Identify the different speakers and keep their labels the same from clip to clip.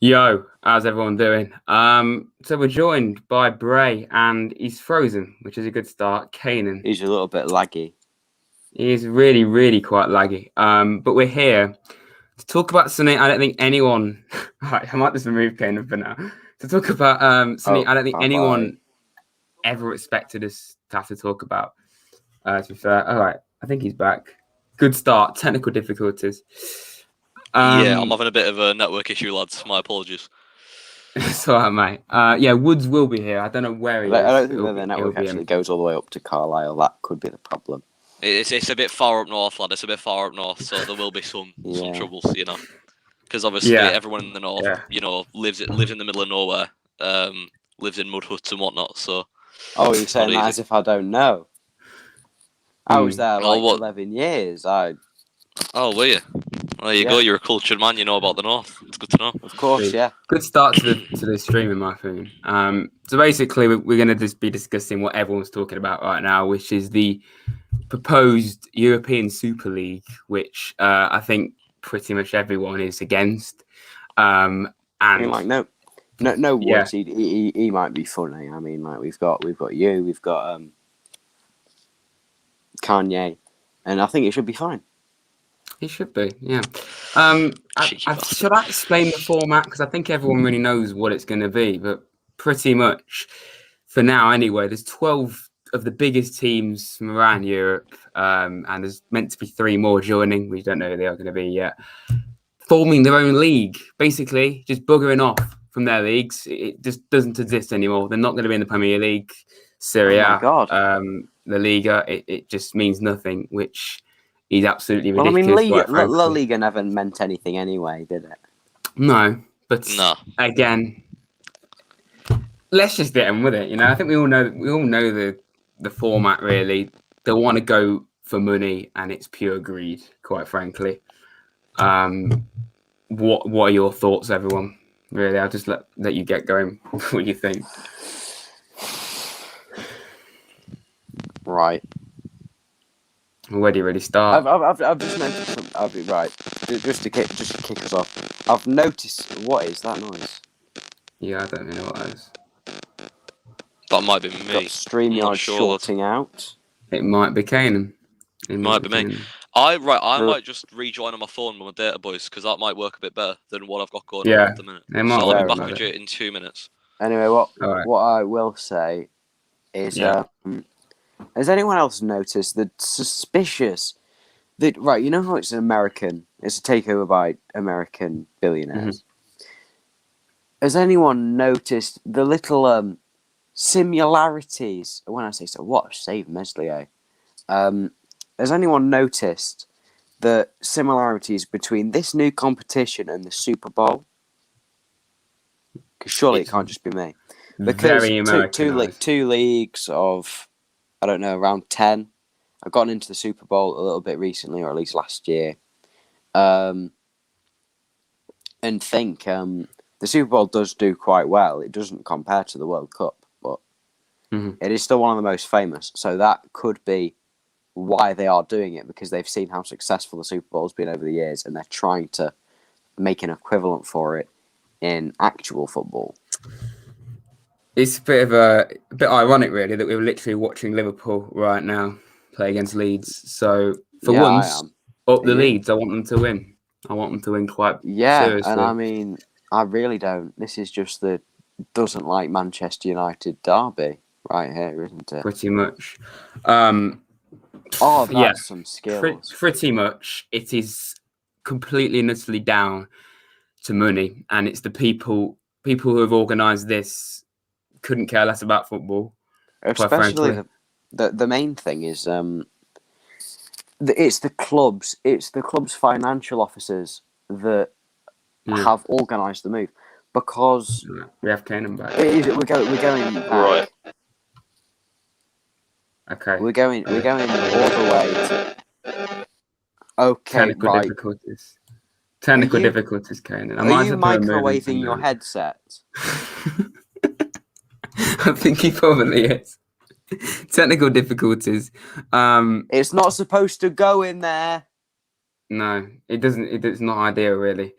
Speaker 1: Yo, how's everyone doing? So we're joined by Bray, and he's frozen, which is a good start. Kanan,
Speaker 2: He's a little bit laggy.
Speaker 1: he's really, really quite laggy. But we're here to talk about something I don't think anyone. Right, I might just remove Kanan for now. To talk about something I don't think anyone ever expected us to have to talk about. To be fair, all right, I think he's back. Good start. Technical difficulties.
Speaker 3: Yeah, I'm having a bit of a network issue, lads. My apologies.
Speaker 1: It's all right, mate. Yeah, Woods will be here. I don't know where he is.
Speaker 2: I don't think that the network actually goes all the way up to Carlisle. That could be the problem.
Speaker 3: It's a bit far up north, lad. It's a bit far up north, so there will be some troubles, because obviously everyone in the north, lives in the middle of nowhere, lives in mud huts and whatnot. So.
Speaker 2: Oh, you're saying that as if I don't know? I was there 11 years.
Speaker 3: Oh, were you? There you go. You're a cultured man. You know about the north. It's good to know.
Speaker 2: Of course, yeah.
Speaker 1: Good start to the stream, in my opinion. So basically, we're going to just be discussing what everyone's talking about right now, which is the proposed European Super League, which I think pretty much everyone is against. And
Speaker 2: I mean, no words. He might be funny. I mean, like we've got you, we've got Kanye, and I think it should be fine.
Speaker 1: It should be, yeah. Should I explain the format? Because I think everyone really knows what it's going to be, but pretty much for now anyway, there's 12 of the biggest teams from around Europe, and there's meant to be 3 more joining. We don't know who they are going to be yet. Forming their own league, basically, just buggering off from their leagues. It just doesn't exist anymore. They're not going to be in the Premier League, Serie A, the Liga. It just means nothing, which is absolutely ridiculous.
Speaker 2: Well, I mean, La Liga never meant anything anyway, did it?
Speaker 1: No, but again, let's just get on with it. I think we all know the format. Really, they want to go for money, and it's pure greed, quite frankly. What are your thoughts, everyone? Really, I'll just let you get going. What do you think?
Speaker 2: Right.
Speaker 1: Where do you really start?
Speaker 2: I've just noticed. I'll be right. Just to kick us off. I've noticed. What is that noise?
Speaker 1: Yeah, I don't really know what that is.
Speaker 3: That might be me.
Speaker 2: Got StreamYard shorting out.
Speaker 1: It might be Kanan.
Speaker 3: It might be me. I might just rejoin on my phone with my data, boys, because that might work a bit better than what I've got going on at the minute. So I'll be back with you in 2 minutes.
Speaker 2: Anyway, what I will say is, has anyone else noticed the suspicious that you know how it's a takeover by American billionaires? Mm-hmm. Has anyone noticed the little similarities? When I say so, what save Meslier? Has anyone noticed the similarities between this new competition and the Super Bowl? Because surely it can't just be me. Because two leagues of, I don't know, around 10 have gotten into the Super Bowl a little bit recently, or at least last year. And think the Super Bowl does do quite well. It doesn't compare to the World Cup, but it is still one of the most famous. So that could be why they are doing it, because they've seen how successful the Super Bowl has been over the years, and they're trying to make an equivalent for it in actual football.
Speaker 1: It's a bit ironic, really, that we're literally watching Liverpool right now play against Leeds. So for once, up the Leeds, I want them to win. I want them to win quite seriously.
Speaker 2: And I mean, I really don't. This is just the doesn't like Manchester United derby right here, isn't it?
Speaker 1: Pretty much.
Speaker 2: That's some skills.
Speaker 1: Pretty much. It is completely and utterly down to money, and it's the people who have organised this couldn't care less about football.
Speaker 2: Especially the main thing is it's the clubs. It's the club's financial officers that have organised the move, because
Speaker 1: we have Kanan back.
Speaker 2: We're going back.
Speaker 3: Right.
Speaker 1: Okay.
Speaker 2: We're going all the way to. Okay,
Speaker 1: Technical difficulties, Kanan.
Speaker 2: Are you microwaving your headset?
Speaker 1: I think he probably is. Technical difficulties.
Speaker 2: It's not supposed to go in there.
Speaker 1: No, it doesn't. It's not ideal, really.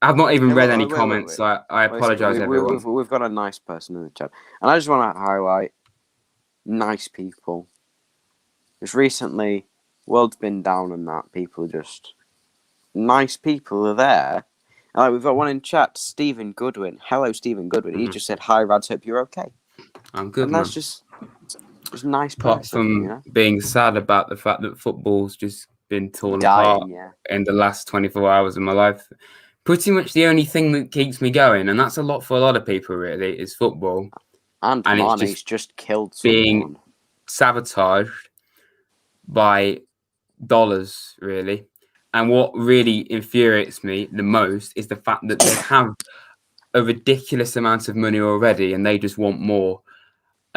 Speaker 1: I've not even read any comments, so I apologise, everyone.
Speaker 2: We've got a nice person in the chat. And I just want to highlight nice people. Because recently, world's been down and that. People just... Nice people are there. And we've got one in chat, Stephen Goodwin. Hello, Stephen Goodwin. He just said, "Hi, Rads, hope you're okay."
Speaker 1: I'm good,
Speaker 2: and
Speaker 1: man.
Speaker 2: That's just nice
Speaker 1: Apart
Speaker 2: person,
Speaker 1: from being sad about the fact that football's just been torn apart in the last 24 hours of my life. Pretty much the only thing that keeps me going, and that's a lot for a lot of people, really, is football.
Speaker 2: And Mane's just killed someone.
Speaker 1: Being sabotaged by dollars, really. And what really infuriates me the most is the fact that they have a ridiculous amount of money already, and they just want more.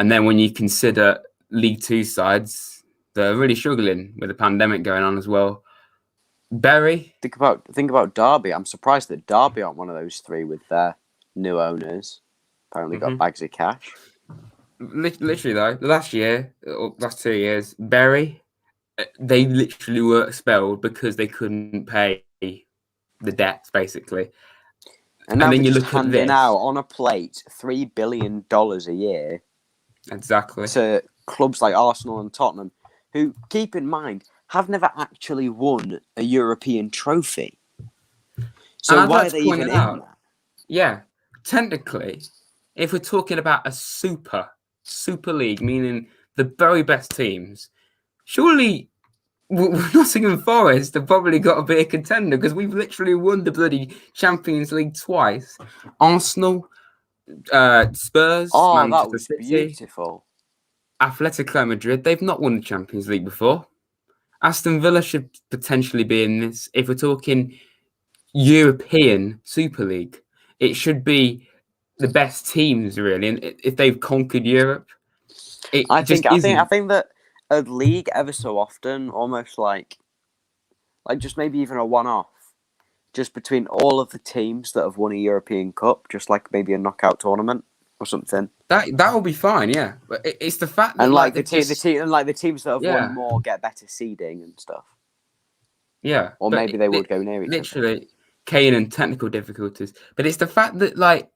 Speaker 1: And then when you consider League Two sides, they're really struggling with the pandemic going on as well. Bury.
Speaker 2: Think about Derby. I'm surprised that Derby aren't one of those three with their new owners. Apparently got bags of cash.
Speaker 1: Literally though, last 2 years, Bury, they literally were expelled because they couldn't pay the debts, basically.
Speaker 2: And then you look at this out on a plate $3 billion a year.
Speaker 1: Exactly.
Speaker 2: To clubs like Arsenal and Tottenham, who, keep in mind, have never actually won a European trophy. So why are they even in that?
Speaker 1: Yeah, technically, if we're talking about a super league, meaning the very best teams, surely Nottingham Forest have probably got to be a contender because we've literally won the bloody Champions League twice. Arsenal, Spurs, Manchester
Speaker 2: that was
Speaker 1: City,
Speaker 2: beautiful.
Speaker 1: Atletico Madrid, they've not won the Champions League before. Aston Villa should potentially be in this. If we're talking European Super League, it should be the best teams, really. And if they've conquered Europe,
Speaker 2: I think that a league ever so often, almost like just maybe even a one-off, just between all of the teams that have won a European Cup, just like maybe a knockout tournament or something.
Speaker 1: That will be fine, yeah. But it's the fact that
Speaker 2: and the teams that have won more get better seeding and stuff.
Speaker 1: Yeah,
Speaker 2: or maybe they would go near each other.
Speaker 1: Literally, Kane and technical difficulties. But it's the fact that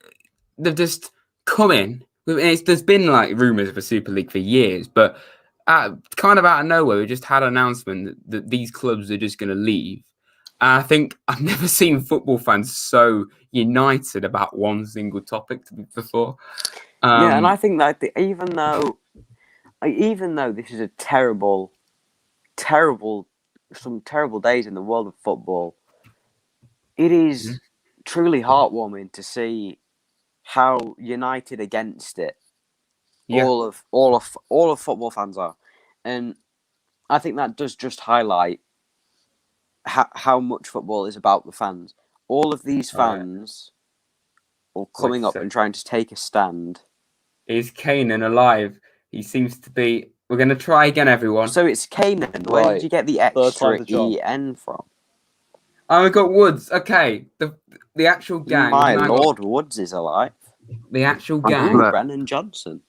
Speaker 1: they've just come in. There's been rumours of a Super League for years, but kind of out of nowhere, we just had an announcement that these clubs are just going to leave. And I think I've never seen football fans so united about one single topic before.
Speaker 2: And I think that even though this is a terrible days in the world of football, it is truly heartwarming to see how united against it all of football fans are, and I think that does just highlight how much football is about the fans. All of these fans are coming up and trying to take a stand.
Speaker 1: Is Kanan alive? He seems to be. We're going to try again, everyone.
Speaker 2: So it's Kanan. Where did you get the extra EN from?
Speaker 1: Oh, we got Woods. Okay, the actual gang.
Speaker 2: My lord, Woods is alive.
Speaker 1: The actual gang.
Speaker 2: Brennan Johnson.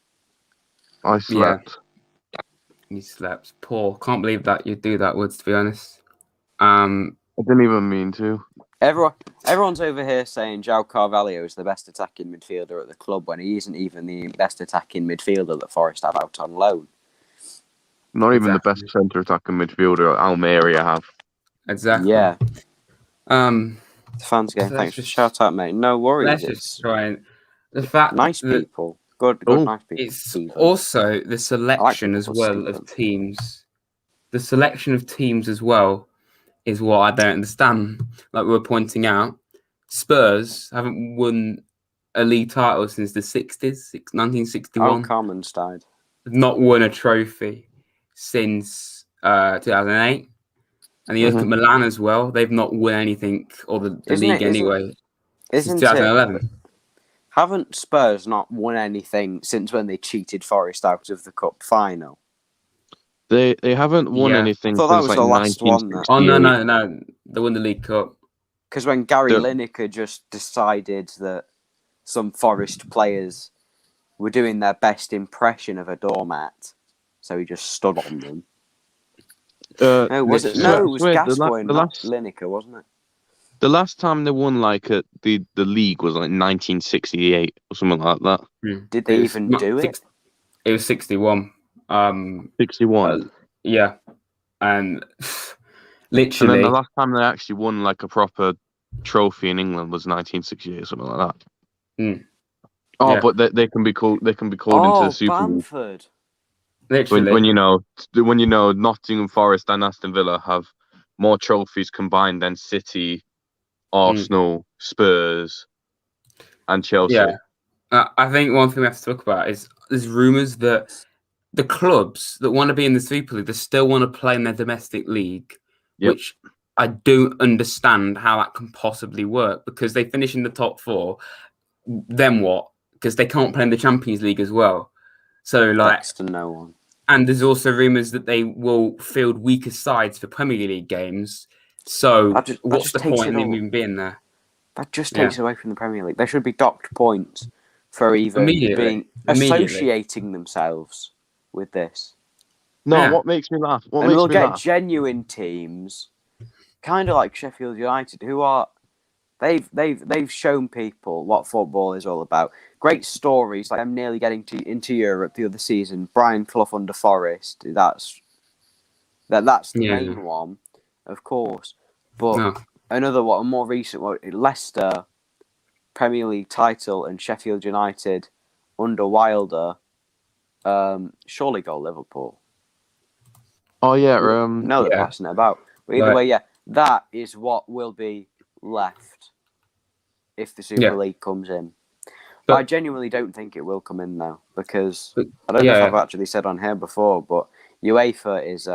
Speaker 4: I slept.
Speaker 1: Yeah. You slept. Poor. Can't believe that you'd do that, Woods, to be honest.
Speaker 4: I didn't even mean to.
Speaker 2: Everyone's over here saying João Carvalho is the best attacking midfielder at the club when he isn't even the best attacking midfielder that Forest have out on loan.
Speaker 4: Not even the best centre attacking midfielder Almeria have.
Speaker 1: Exactly.
Speaker 2: Yeah. The fans game. Thanks for the shout out, mate. No worries.
Speaker 1: Let's just try and the fact
Speaker 2: nice people. Good nice people.
Speaker 1: It's also the selection as well of teams. The selection of teams as well is what I don't understand. Like we were pointing out, Spurs haven't won a league title since the 60s, 1961.
Speaker 2: Carmen's died.
Speaker 1: They've not won a trophy since 2008. And you look at Milan as well, they've not won anything, or the league anyway, since 2011.
Speaker 2: Haven't Spurs not won anything since when they cheated Forest out of the cup final?
Speaker 4: They haven't won anything since
Speaker 2: that was the last one.
Speaker 1: Oh, no. They won the League Cup.
Speaker 2: Because when Gary Lineker just decided that some Forest players were doing their best impression of a doormat, so he just stood on them. It was Gascoigne, not Lineker, wasn't it?
Speaker 4: The last time they won the league was 1968 or something like that.
Speaker 2: Did they even do it?
Speaker 1: It was 61.
Speaker 4: 61.
Speaker 1: Yeah, and literally.
Speaker 4: And then the last time they actually won a proper trophy in England was 1968 or something like that. Oh, yeah. But they can be called. They can be called into the Super League.
Speaker 2: Bamford.
Speaker 1: Literally,
Speaker 4: when you know Nottingham Forest and Aston Villa have more trophies combined than City, Arsenal, Spurs, and Chelsea.
Speaker 1: Yeah, I think one thing we have to talk about is there's rumours that the clubs that want to be in the Super League, they still want to play in their domestic league, which I don't understand how that can possibly work because they finish in the top 4. Then what? Because they can't play in the Champions League as well. So
Speaker 2: next to no one.
Speaker 1: And there's also rumours that they will field weaker sides for Premier League games. So what's the point in them even being there?
Speaker 2: That just takes away from the Premier League. They should be docked points for even associating themselves with this.
Speaker 4: No, what makes me laugh?
Speaker 2: We'll get genuine teams, kind of like Sheffield United, who are they've shown people what football is all about. Great stories, like them nearly getting into Europe the other season. Brian Clough under Forest. That's the main one, of course. But another one, a more recent one, Leicester Premier League title and Sheffield United under Wilder. Surely go Liverpool.
Speaker 4: Oh yeah,
Speaker 2: no, they're passing it about. But either way, that is what will be left if the Super League comes in. But I genuinely don't think it will come in now because I don't know if I've actually said on here before, but UEFA is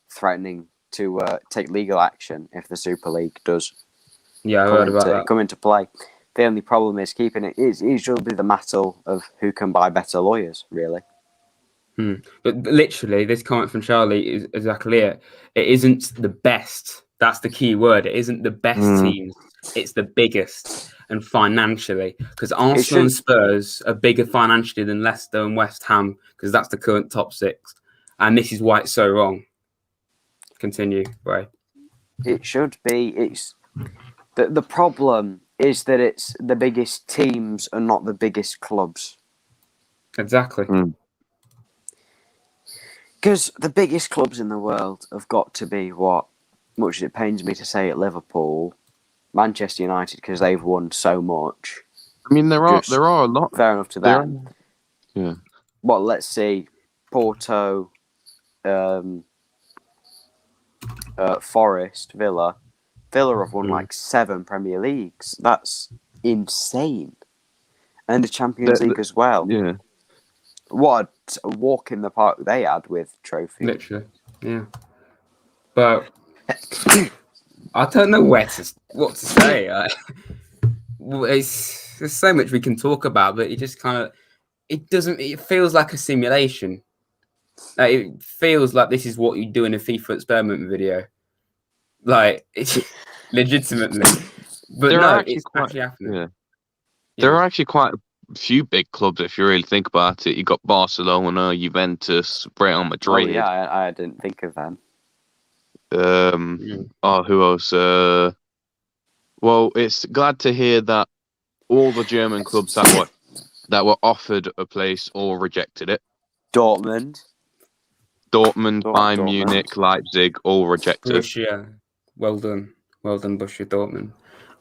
Speaker 2: threatening to take legal action if the Super League does come into play. The only problem is keeping it is usually the battle of who can buy better lawyers, really.
Speaker 1: But literally, this comment from Charlie is exactly it. It isn't the best. That's the key word. It isn't the best teams. It's the biggest and financially. Because Arsenal and Spurs are bigger financially than Leicester and West Ham because that's the current top 6. And this is why it's so wrong. Continue, Ray.
Speaker 2: It should be. It's the problem is that it's the biggest teams and not the biggest clubs.
Speaker 1: Exactly.
Speaker 2: Because the biggest clubs in the world have got to be what, much as it pains me to say it, Liverpool, Manchester United, because they've won so much.
Speaker 4: I mean, there are a lot.
Speaker 2: Fair enough to them.
Speaker 4: Yeah.
Speaker 2: Well, let's see, Porto, Forest, Villa. Villa have won 7 Premier Leagues. That's insane. And the Champions League as well.
Speaker 4: Yeah.
Speaker 2: What a walk in the park they had with trophies.
Speaker 1: Literally, yeah. But I don't know what to say. There's so much we can talk about, but it just it feels like a simulation. It feels like this is what you do in a FIFA experiment video. It's legitimately. But it's actually happening.
Speaker 4: Yeah. There are actually quite a few big clubs if you really think about it. You got Barcelona, Juventus, Real Madrid.
Speaker 2: Oh yeah, I didn't think of them.
Speaker 4: Oh, who else? Well, it's glad to hear that all the German clubs that were offered a place all rejected it.
Speaker 2: Dortmund,
Speaker 4: Bayern Munich, Leipzig, all rejected.
Speaker 1: Borussia, well done, Borussia Dortmund.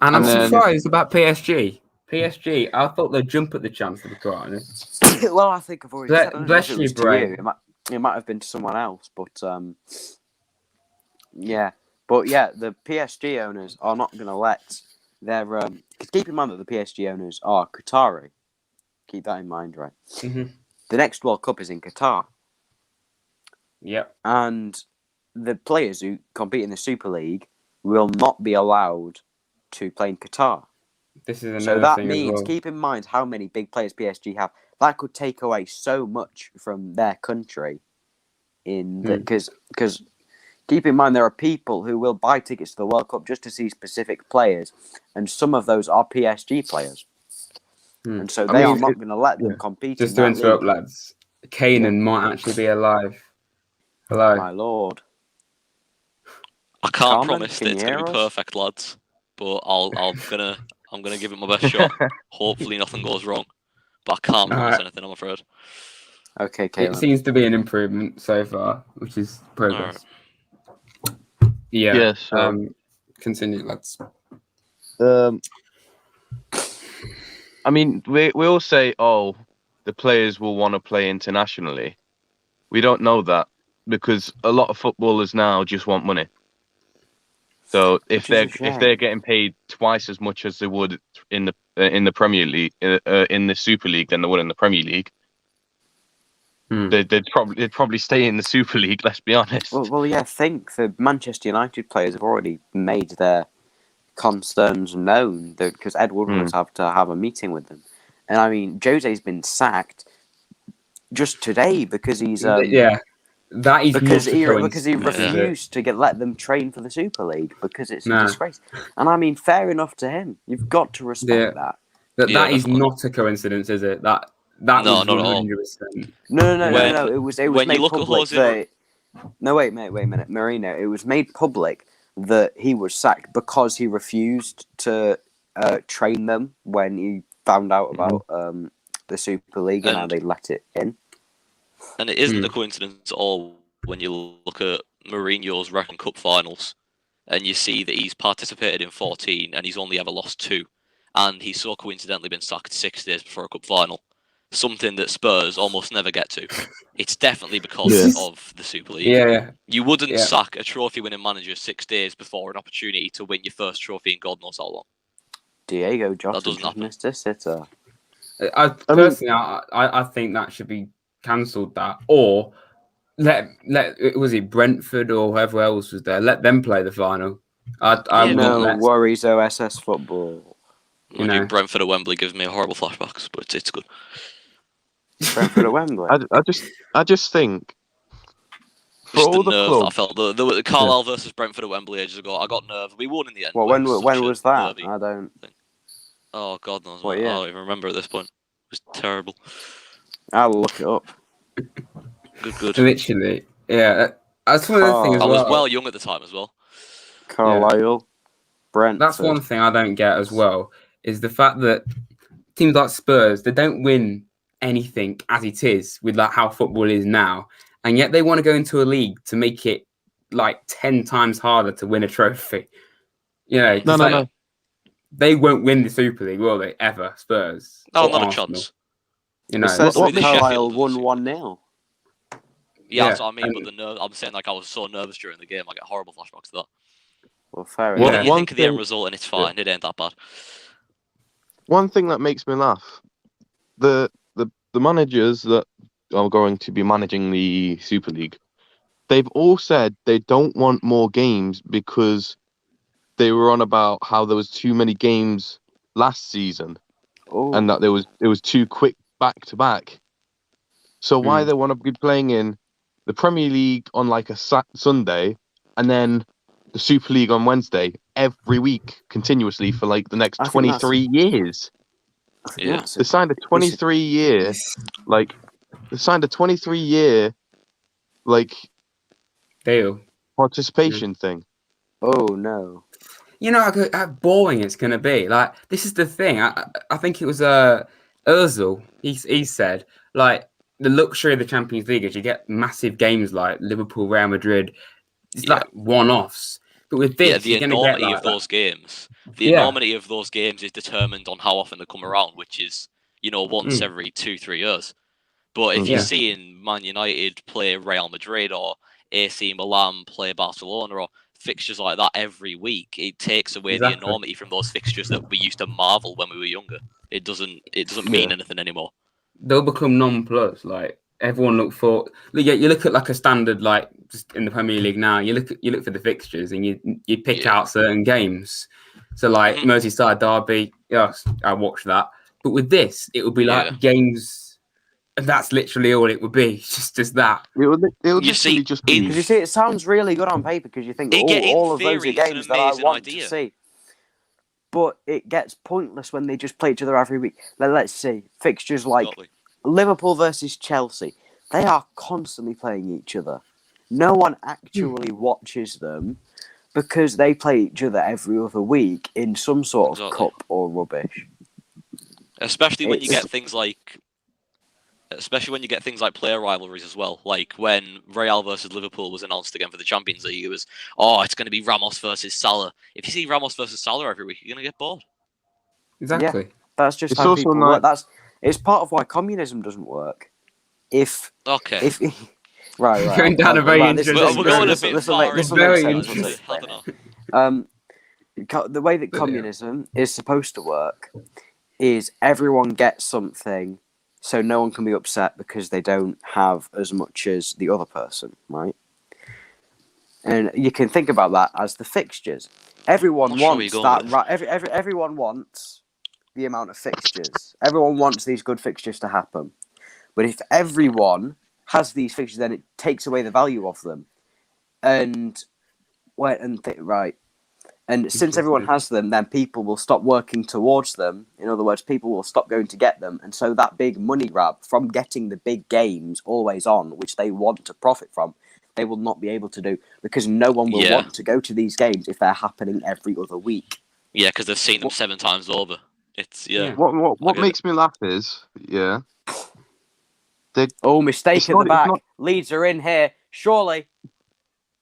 Speaker 1: And I'm surprised about PSG. PSG, I thought they'd jump at the chance, to be quite honest.
Speaker 2: Well, I think I've already said
Speaker 1: bless you, Bray.
Speaker 2: It might have been to someone else, but yeah. But yeah, the PSG owners are not going to let their... keep in mind that the PSG owners are Qatari. Keep that in mind, right?
Speaker 1: Mm-hmm.
Speaker 2: The next World Cup is in Qatar.
Speaker 1: Yep.
Speaker 2: And the players who compete in the Super League will not be allowed to play in Qatar.
Speaker 1: This is
Speaker 2: so that means, keep in mind how many big players PSG have. That could take away so much from their country. Because keep in mind there are people who will buy tickets to the World Cup just to see specific players, and some of those are PSG players. And so they are not going to let them compete.
Speaker 1: Just to interrupt, lads, Kanan might actually be alive. Hello,
Speaker 2: my lord.
Speaker 3: I can't promise it to be perfect, lads. but I'm gonna give it my best shot. Hopefully nothing goes wrong, but I can't promise anything, I'm afraid.
Speaker 2: Okay, Caleb.
Speaker 1: It seems to be an improvement so far, which is progress. Right. Yeah. Continue, lads.
Speaker 4: I mean, we all say, oh, the players will want to play internationally. We don't know that because a lot of footballers now just want money. So if they're getting paid twice as much as they would in the Premier League, in the Super League than they would in the Premier League, they'd probably stay in the Super League. Let's be honest.
Speaker 2: Well, yeah. I think the Manchester United players have already made their concerns known because Ed Woodward's have to have a meeting with them, and I mean Jose's been sacked just today because he's
Speaker 1: that is
Speaker 2: because he refused to let them train for the Super League because it's a disgrace. And I mean, fair enough to him. You've got to respect that.
Speaker 1: That is not a coincidence, is it? That was 100%.
Speaker 2: No. It was made public. No, wait a minute, Mourinho. It was made public that he was sacked because he refused to train them when he found out about the Super League and how they let it in.
Speaker 3: And it isn't a coincidence at all when you look at Mourinho's Reckon Cup finals and you see that he's participated in 14 and he's only ever lost 2. And he's so coincidentally been sacked 6 days before a cup final. Something that Spurs almost never get to. It's definitely because of the Super League.
Speaker 1: Yeah.
Speaker 3: You wouldn't sack a trophy-winning manager 6 days before an opportunity to win your first trophy in God knows how long.
Speaker 2: Diego Jota just missed a sitter.
Speaker 1: Personally, I think that should be cancelled, that, or was it Brentford or whoever else was there? Let them play the final.
Speaker 2: No worries, OSS football.
Speaker 3: Brentford at Wembley gives me horrible flashbacks, but it's good.
Speaker 2: Brentford at Wembley.
Speaker 4: I just think for all the clubs,
Speaker 3: I felt the Carlisle versus Brentford at Wembley ages ago. I got nerve. We won in the end.
Speaker 2: Well, when was that? I don't.
Speaker 3: Oh God knows. I don't even remember at this point. It was terrible.
Speaker 2: I'll look it up.
Speaker 3: Good.
Speaker 1: Literally, yeah. That's one of the things.
Speaker 3: I was well young at the time as well.
Speaker 2: Carlisle, Brentford.
Speaker 1: That's one thing I don't get as well, is the fact that teams like Spurs, they don't win anything as it is with like how football is now, and yet they want to go into a league to make it like 10 times harder to win a trophy. No. They won't win the Super League, will they? Ever, Spurs?
Speaker 3: No, not a chance.
Speaker 2: Carlisle won 1-0.
Speaker 3: Yeah, that's what I mean. But I'm saying I was so nervous during the game. I get horrible flashbacks to that.
Speaker 2: Well, fair enough.
Speaker 3: You think of the end result and it's fine. It ain't that bad.
Speaker 4: One thing that makes me laugh: the managers that are going to be managing the Super League, they've all said they don't want more games because they were on about how there was too many games last season, and that it was too quick back to back. So why they want to be playing in the Premier League on like a Sunday, and then the Super League on Wednesday every week continuously for like the next 23 years?
Speaker 3: Yeah,
Speaker 4: they signed a 23 year, like
Speaker 1: deal
Speaker 4: participation thing.
Speaker 2: Oh no.
Speaker 1: How boring it's going to be. Like, this is the thing. I think it was Ozil. He said, like, the luxury of the Champions League is you get massive games like Liverpool, Real Madrid. It's like one-offs. But with this,
Speaker 3: the enormity of those games. The enormity of those games is determined on how often they come around, which is, once every 2-3 years. But if you're seeing Man United play Real Madrid or AC Milan play Barcelona or fixtures like that every week, it takes away the enormity from those fixtures that we used to marvel when we were younger. It doesn't mean anything anymore.
Speaker 1: They'll become non-plus. Like, everyone look for. You look at like a standard, like just in the Premier League now. You look for the fixtures and you pick out certain games. So like Merseyside derby, yes, I watched that. But with this, it would be like games. And that's literally all it would be. Just that.
Speaker 4: It would
Speaker 2: you see, it sounds really good on paper because you think all of those are games that I want to see. But it gets pointless when they just play each other every week. Let's see, fixtures like Liverpool versus Chelsea. They are constantly playing each other. No one actually watches them. Because they play each other every other week in some sort of cup or rubbish.
Speaker 3: Especially when you get things like player rivalries as well. Like when Real versus Liverpool was announced again for the Champions League, it was, it's going to be Ramos versus Salah. If you see Ramos versus Salah every week, you're going to get bored.
Speaker 1: Exactly.
Speaker 2: Yeah, that's just how people work. It's part of why communism doesn't work. Right.
Speaker 1: Going down a very interesting.
Speaker 3: We're going a bit far.
Speaker 2: This will
Speaker 1: very
Speaker 2: make sense. The way that communism is supposed to work is everyone gets something, so no one can be upset because they don't have as much as the other person, right? And you can think about that as the fixtures. Everyone wants that. Right? Everyone wants the amount of fixtures. Everyone wants these good fixtures to happen. But if everyone has these fixtures, then it takes away the value of them. And since everyone has them, then people will stop working towards them. In other words, people will stop going to get them. And so that big money grab from getting the big games always on, which they want to profit from, they will not be able to do because no one will want to go to these games if they're happening every other week.
Speaker 3: Yeah, because they've seen them 7 times over. It's
Speaker 4: What makes me laugh is
Speaker 2: mistake at the back. Leeds are in here, surely.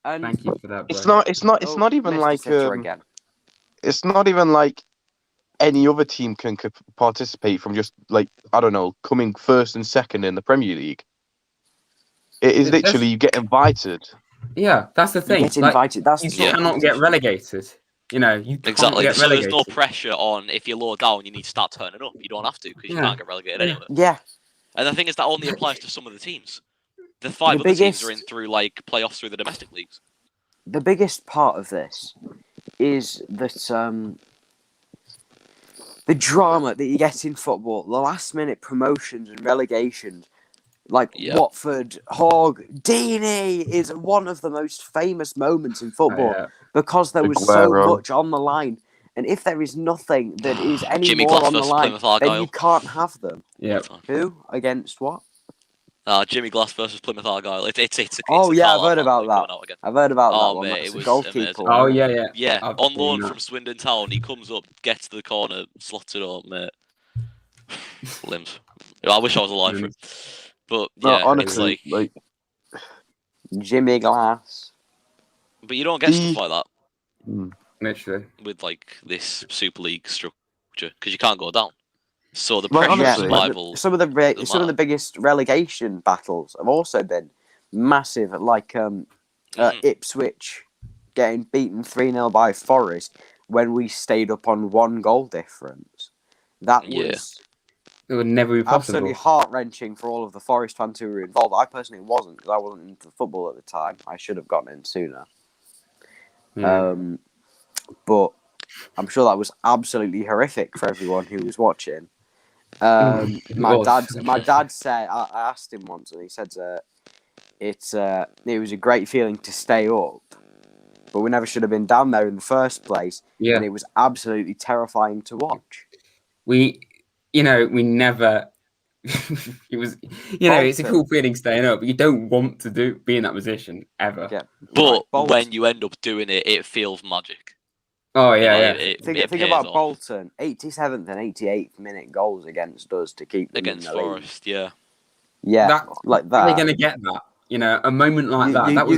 Speaker 2: And
Speaker 1: thank you for that. Bro.
Speaker 4: It's not even like it's not even like any other team can participate from just like coming first and second in the Premier League. It is literally you get invited.
Speaker 1: Yeah, that's the thing.
Speaker 2: You get invited.
Speaker 1: You cannot get relegated. You
Speaker 3: exactly.
Speaker 1: Get
Speaker 3: so
Speaker 1: relegated.
Speaker 3: There's no pressure on if you're low down, you need to start turning up. You don't have to because you can't get relegated anyway.
Speaker 2: Yeah.
Speaker 3: And the thing is that only applies to some of the teams. The 5 other teams are in through playoffs through the domestic leagues.
Speaker 2: The biggest part of this is that the drama that you get in football, the last minute promotions and relegations, Watford, Hogg, Deeney is one of the most famous moments in football because there was so much on the line. And if there is nothing that is any more on the line, then you can't have them.
Speaker 1: Yeah.
Speaker 2: Who? Against what?
Speaker 3: Jimmy Glass versus Plymouth Argyle. I've
Speaker 2: heard about that. I've heard about that one.
Speaker 3: Mate, it was
Speaker 2: goalkeeper.
Speaker 3: Amazing.
Speaker 1: Oh, yeah.
Speaker 3: Yeah, on loan from Swindon Town. He comes up, gets to the corner, slots it up, mate. Limbs. I wish I was alive for it. But,
Speaker 4: honestly,
Speaker 3: it's like...
Speaker 2: Jimmy Glass.
Speaker 3: But you don't get stuff like that.
Speaker 1: Literally.
Speaker 3: With, this Super League structure, because you can't go down. So the pressure of survival.
Speaker 2: Some of the biggest relegation battles have also been massive, Ipswich getting beaten 3-0 by Forest when we stayed up on 1 goal difference. That was
Speaker 1: it would never be possible.
Speaker 2: Absolutely heart-wrenching for all of the Forest fans who were involved. I personally wasn't because I wasn't into football at the time. I should have gotten in sooner. But I'm sure that was absolutely horrific for everyone who was watching. My dad said, I asked him once, and he said it was a great feeling to stay up, but we never should have been down there in the first place.
Speaker 1: Yeah,
Speaker 2: and it was absolutely terrifying to watch.
Speaker 1: We never. It was, it's a cool feeling staying up, but you don't want to be in that position ever.
Speaker 2: Yeah,
Speaker 3: but when you end up doing it, it feels magic.
Speaker 1: Oh yeah,
Speaker 2: Think about off. Bolton, 87th and 88th minute goals against us to keep them
Speaker 3: against
Speaker 2: in the
Speaker 3: Forest.
Speaker 2: league.
Speaker 1: Yeah,
Speaker 2: like that.
Speaker 1: How are they going to get that? A moment like that.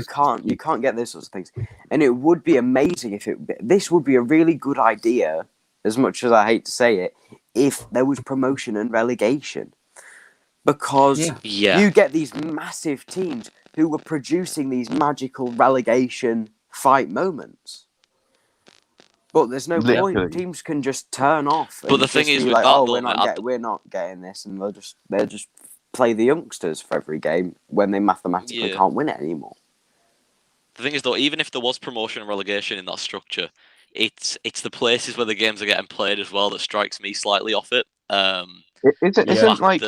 Speaker 2: You can't get those sorts of things, and it would be amazing if this would be a really good idea. As much as I hate to say it, if there was promotion and relegation, because you get these massive teams who were producing these magical relegation fight moments. But there's no point. Teams can just turn off.
Speaker 3: But the thing is, with that,
Speaker 2: we're not getting this, and they'll just play the youngsters for every game when they mathematically can't win it anymore.
Speaker 3: The thing is, though, even if there was promotion and relegation in that structure, it's the places where the games are getting played as well that strikes me slightly off it.
Speaker 4: Isn't like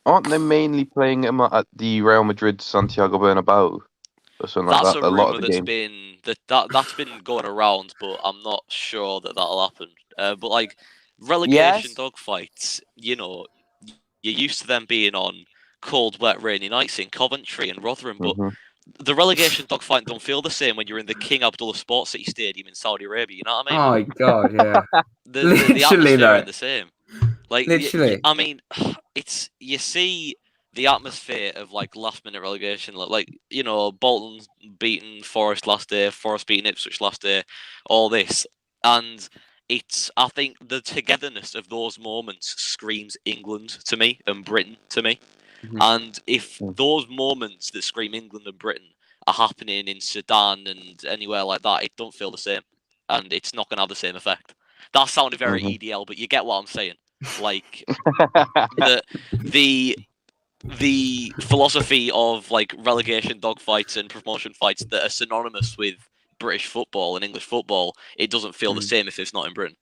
Speaker 4: aren't they mainly playing them at the Real Madrid Santiago Bernabeu?
Speaker 3: That's a rumour that's been going around, but I'm not sure that'll happen. But relegation dogfights, you're used to them being on cold, wet, rainy nights in Coventry and Rotherham. But the relegation dogfight don't feel the same when you're in the King Abdullah Sports City Stadium in Saudi Arabia. You know what I mean?
Speaker 1: Oh my god, yeah.
Speaker 3: The
Speaker 1: Literally,
Speaker 3: atmosphere
Speaker 1: though.
Speaker 3: ain't the same. Like,
Speaker 1: Literally.
Speaker 3: I mean, it's you see the atmosphere of like last minute relegation, like Bolton beating Forest last day, Forest beating Ipswich last day, all this, and I think the togetherness of those moments screams England to me and Britain to me. And if those moments that scream England and Britain are happening in Sudan and anywhere like that, it don't feel the same, and it's not going to have the same effect. That sounded very EDL, but you get what I'm saying. Like the philosophy of like relegation dogfights and promotion fights that are synonymous with British football and English football, it doesn't feel the same if it's not in Britain.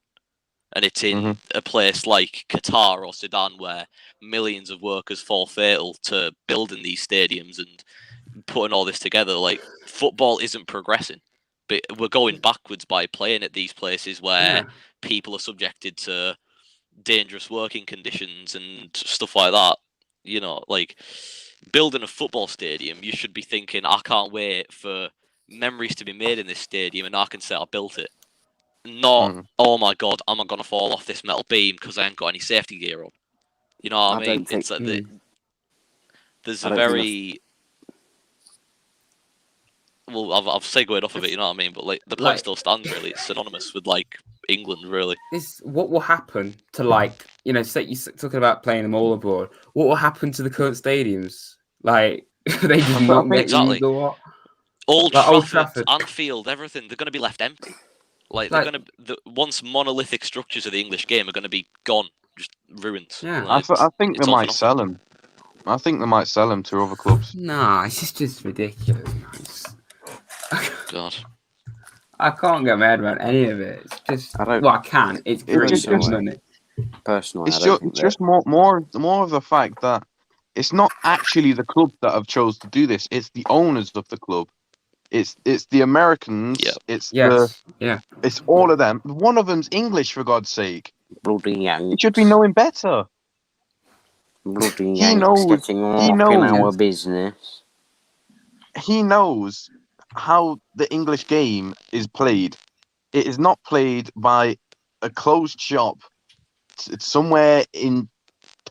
Speaker 3: And it's in a place like Qatar or Sudan where millions of workers fall fatal to building these stadiums and putting all this together. Like, football isn't progressing, but we're going backwards by playing at these places where people are subjected to dangerous working conditions and stuff like that. Like, building a football stadium, you should be thinking, I can't wait for memories to be made in this stadium and I can say I built it. Not, oh my god, am I going to fall off this metal beam because I ain't got any safety gear on? You know what I mean? It's like there's a very... Well, I've segued off of it, you know what I mean? But like the point still stands, really. It's synonymous with like England, really.
Speaker 1: What will happen to say you're talking about playing them all abroad. What will happen to the current stadiums? Like, they just not get used or what?
Speaker 3: Old Trafford, Anfield, everything, they're going to be left empty. Like they're going to once monolithic structures of the English game are going to be gone, just ruined.
Speaker 4: Yeah, I think they might sell them. I think they might sell them to other clubs.
Speaker 1: Nah, it's just ridiculous.
Speaker 3: God,
Speaker 1: I can't get mad about any of it. It's just I can. It's great, isn't it?
Speaker 2: Personally,
Speaker 4: it's just more of the fact that it's not actually the club that have chose to do this. It's the owners of the club. It's the Americans. Yeah. It's all of them. One of them's English, for God's sake.
Speaker 2: Bloody Yanks.
Speaker 4: He should be knowing better.
Speaker 2: Bloody Yanks getting in our business.
Speaker 4: He knows how the English game is played. It is not played by a closed shop. It's somewhere in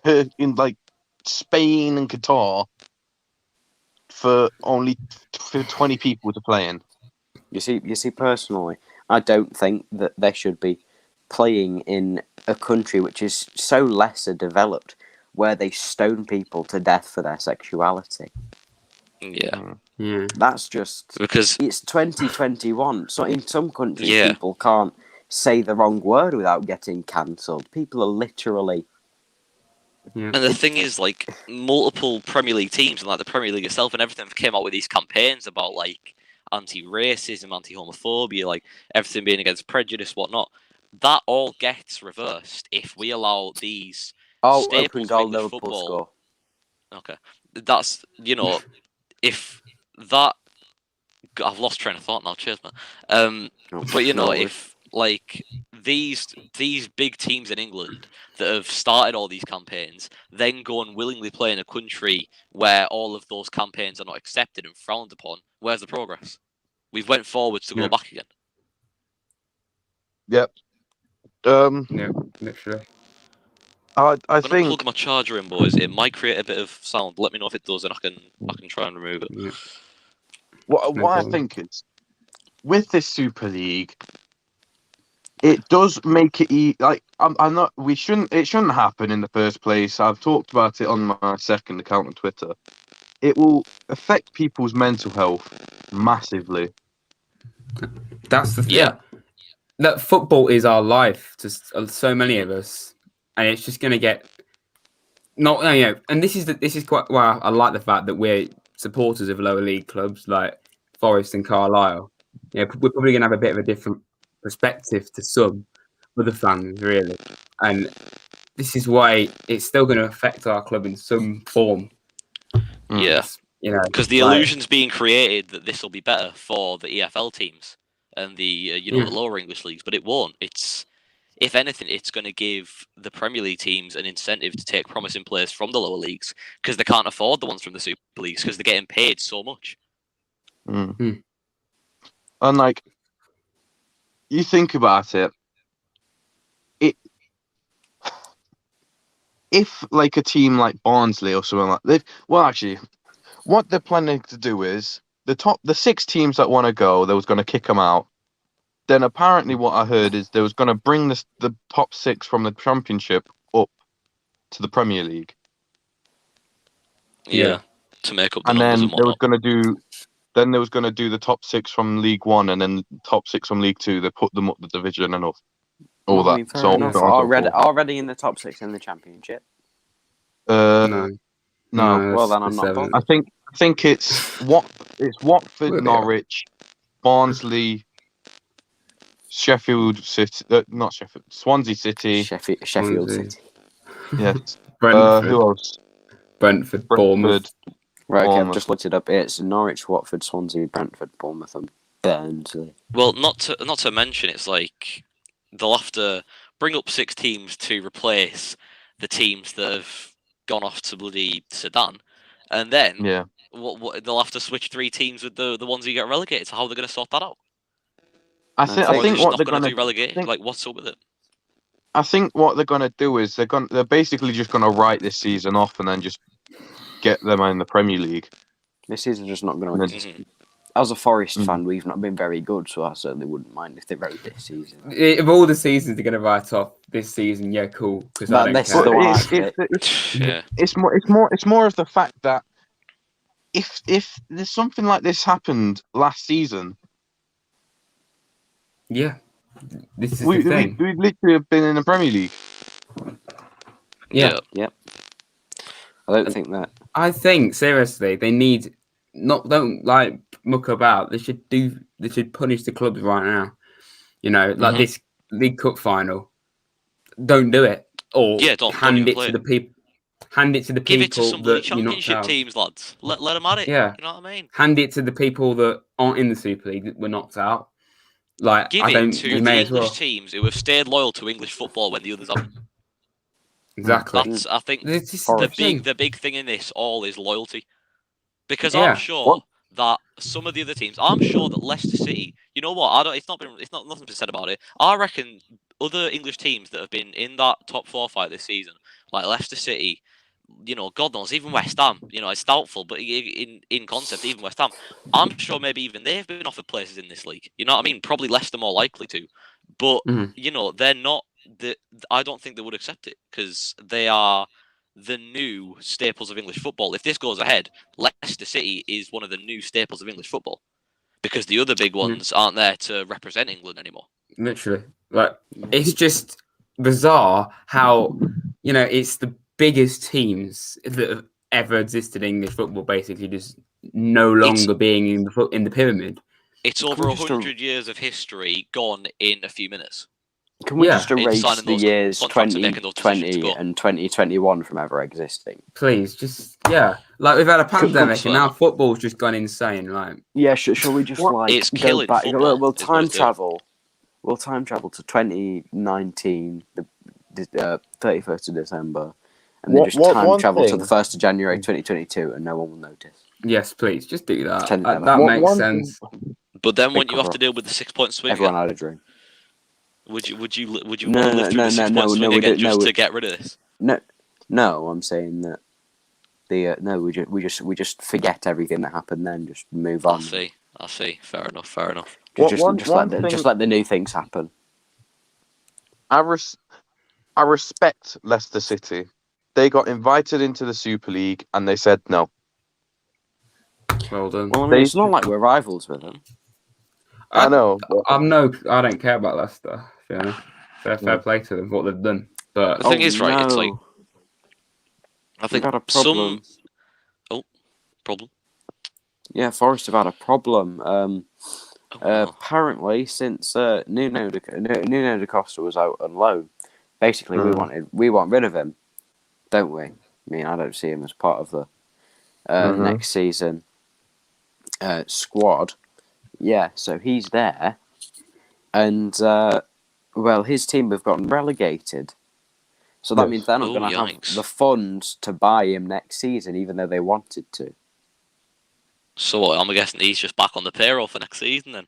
Speaker 4: like Spain and Qatar for only 20 people to play in.
Speaker 2: You see, personally, I don't think that they should be playing in a country which is so lesser developed, where they stone people to death for their sexuality.
Speaker 3: Yeah.
Speaker 2: That's just
Speaker 3: because
Speaker 2: it's 2021. So in some countries, people can't say the wrong word without getting cancelled. People are literally.
Speaker 3: And the thing is, like, multiple Premier League teams and like the Premier League itself and everything came out with these campaigns about like anti-racism, anti-homophobia, like everything being against prejudice, whatnot. That all gets reversed if we allow these staples of English football. Score. Okay, that's if that. I've lost train of thought now. Cheers, man. But if like these big teams in England that have started all these campaigns then go and willingly play in a country where all of those campaigns are not accepted and frowned upon, where's the progress? We've went forwards to go back again.
Speaker 4: Yep.
Speaker 1: Literally.
Speaker 4: I
Speaker 3: I'm
Speaker 4: think
Speaker 3: gonna plug my charger in, boys. It might create a bit of sound. Let me know if it does, and I can try and remove it.
Speaker 1: Yeah.
Speaker 4: What I think is, with this Super League, it does make it like I'm not. We shouldn't. It shouldn't happen in the first place. I've talked about it on my second account on Twitter. It will affect people's mental health massively.
Speaker 1: That's the thing. That football is our life to so many of us, and it's just going to get And this is quite well. I like the fact that we're supporters of lower league clubs like Forest and Carlisle. We're probably going to have a bit of a different perspective to some other fans, really, and this is why it's still going to affect our club in some form.
Speaker 3: Yeah, because the illusion's being created that this will be better for the EFL teams and the the lower English leagues, but it won't. If anything, it's going to give the Premier League teams an incentive to take promising players from the lower leagues because they can't afford the ones from the Super Leagues because they're getting paid so much.
Speaker 4: And like, you think about it, if like a team like Barnsley or something like actually, what they're planning to do is the 6 teams that want to go, they was going to kick them out. Then apparently, what I heard is they was going to bring the top 6 from the Championship up to the Premier League.
Speaker 3: Yeah, to make up the
Speaker 4: and
Speaker 3: numbers
Speaker 4: then
Speaker 3: and whatnot.
Speaker 4: Then they was going to do the top 6 from League One, and then top 6 from League Two. They put them up the division and all that.
Speaker 2: Fair enough. Already in the top 6 in the Championship.
Speaker 4: No.
Speaker 2: Well, then I'm not bothered.
Speaker 4: I think it's Watford, Norwich, Barnsley, Sheffield City, not Sheffield, Swansea City,
Speaker 2: Sheffield City.
Speaker 4: Yes.
Speaker 1: Brentford.
Speaker 4: Who else?
Speaker 1: Brentford, Bournemouth.
Speaker 2: Right, okay, I've just looked it up. It's Norwich, Watford, Swansea, Brentford, Bournemouth, and Barnsley.
Speaker 3: Well, not to mention, it's like they'll have to bring up 6 teams to replace the teams that have gone off to bloody Sudan, and then what they'll have to switch 3 teams with the ones who get relegated. So how are they going to sort that out?
Speaker 4: I think what they're
Speaker 3: going to do relegation. Like, what's up with it?
Speaker 4: I think what they're going to do is they're basically just going to write this season off and then just get them in the Premier League.
Speaker 2: This season's just not going to win. As a Forest fan, we've not been very good, so I certainly wouldn't mind if they wrote this season.
Speaker 1: If all the seasons are going to write off this season, yeah, cool. Because
Speaker 4: it's more of the fact that if there's something like this happened last season,
Speaker 1: this is
Speaker 4: we
Speaker 1: the thing.
Speaker 4: We literally have been in the Premier League.
Speaker 2: Yep. I don't think that.
Speaker 1: I think seriously, they need don't like muck about. They should punish the clubs right now. You know, like this League Cup final. Don't do it, or hand it to the people. Hand it to the
Speaker 3: Give
Speaker 1: people
Speaker 3: it to some
Speaker 1: that
Speaker 3: Championship teams, lads. Let them at it.
Speaker 1: Yeah,
Speaker 3: you know what I mean.
Speaker 1: Hand it to the people that aren't in the Super League that were knocked out. Like,
Speaker 3: give it to the English teams who have stayed loyal to English football when the others haven't.
Speaker 1: Exactly.
Speaker 3: That's, I think the big thing in this all is loyalty, because I'm sure that some of the other teams, I'm sure that Leicester City, you know what? Nothing's been said about it. I reckon other English teams that have been in that top 4 fight this season, like Leicester City, you know, God knows, even West Ham, you know, it's doubtful, but in concept, even West Ham, I'm sure maybe even they've been offered places in this league. You know what I mean? Probably Leicester more likely to, but you know, they're not. I don't think they would accept it because they are the new staples of English football. If this goes ahead, Leicester City is one of the new staples of English football because the other big ones aren't there to represent England anymore.
Speaker 1: Literally, like, it's just bizarre how, you know, it's the biggest teams that have ever existed in English football basically just no longer being in the pyramid.
Speaker 3: It's over 100 years of history gone in a few minutes.
Speaker 2: Can we just erase the years 2020 and 2021 from ever existing?
Speaker 1: Please, just like we've had a pandemic and now football's just gone insane. Like,
Speaker 2: shall we just
Speaker 3: it's killing
Speaker 2: back?
Speaker 3: Football.
Speaker 2: We'll time travel. We'll time travel to 2019, the 31st of December, and then just time travel to the 1st of January 2022, and no one will notice.
Speaker 1: Yes, please, just do that. That makes sense.
Speaker 3: But then, wouldn't you have to deal with the 6-point swing?
Speaker 2: Everyone had a dream.
Speaker 3: Would you live through the 6-point swing again just to get rid of this?
Speaker 2: No, I'm saying that we just forget everything that happened then, just move on.
Speaker 3: I see. Fair enough.
Speaker 2: Just let the new things happen.
Speaker 4: I respect Leicester City. They got invited into the Super League and they said no.
Speaker 1: Well done.
Speaker 2: Well, I mean, it's not like we're rivals with them.
Speaker 4: I know.
Speaker 1: I don't care about Leicester. You know? Fair play to them, what they've done. But
Speaker 3: the thing is, right? It's like I think
Speaker 2: got a problem.
Speaker 3: Problem.
Speaker 2: Yeah, Forest have had a problem. Apparently, since Nuno da Costa was out on loan, basically we want rid of him, don't we? I mean, I don't see him as part of the next season squad. Yeah, so he's there, and his team have gotten relegated. So that means they're not going to have the funds to buy him next season, even though they wanted to.
Speaker 3: So I'm guessing he's just back on the payroll for next season then.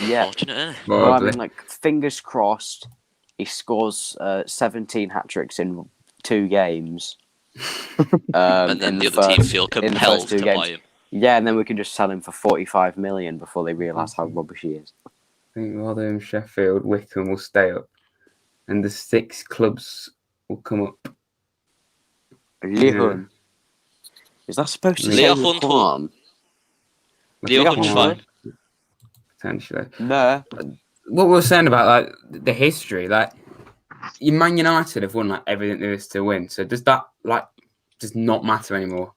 Speaker 2: Yeah.
Speaker 3: Unfortunate, eh?
Speaker 2: Well, I mean, like, fingers crossed, he scores 17 hat tricks in 2 games.
Speaker 3: And then the other team feel compelled to buy him.
Speaker 2: Yeah, and then we can just sell him for 45 million before they realise how rubbish he is.
Speaker 1: I think Rotherham, Sheffield, Wycombe will stay up, and the 6 clubs will come up.
Speaker 2: Leon. Is that supposed to say Leon?
Speaker 3: Leon,
Speaker 1: potentially.
Speaker 2: No.
Speaker 1: What we were saying about like the history, like Man United have won like everything there is to win. So does that does not matter anymore?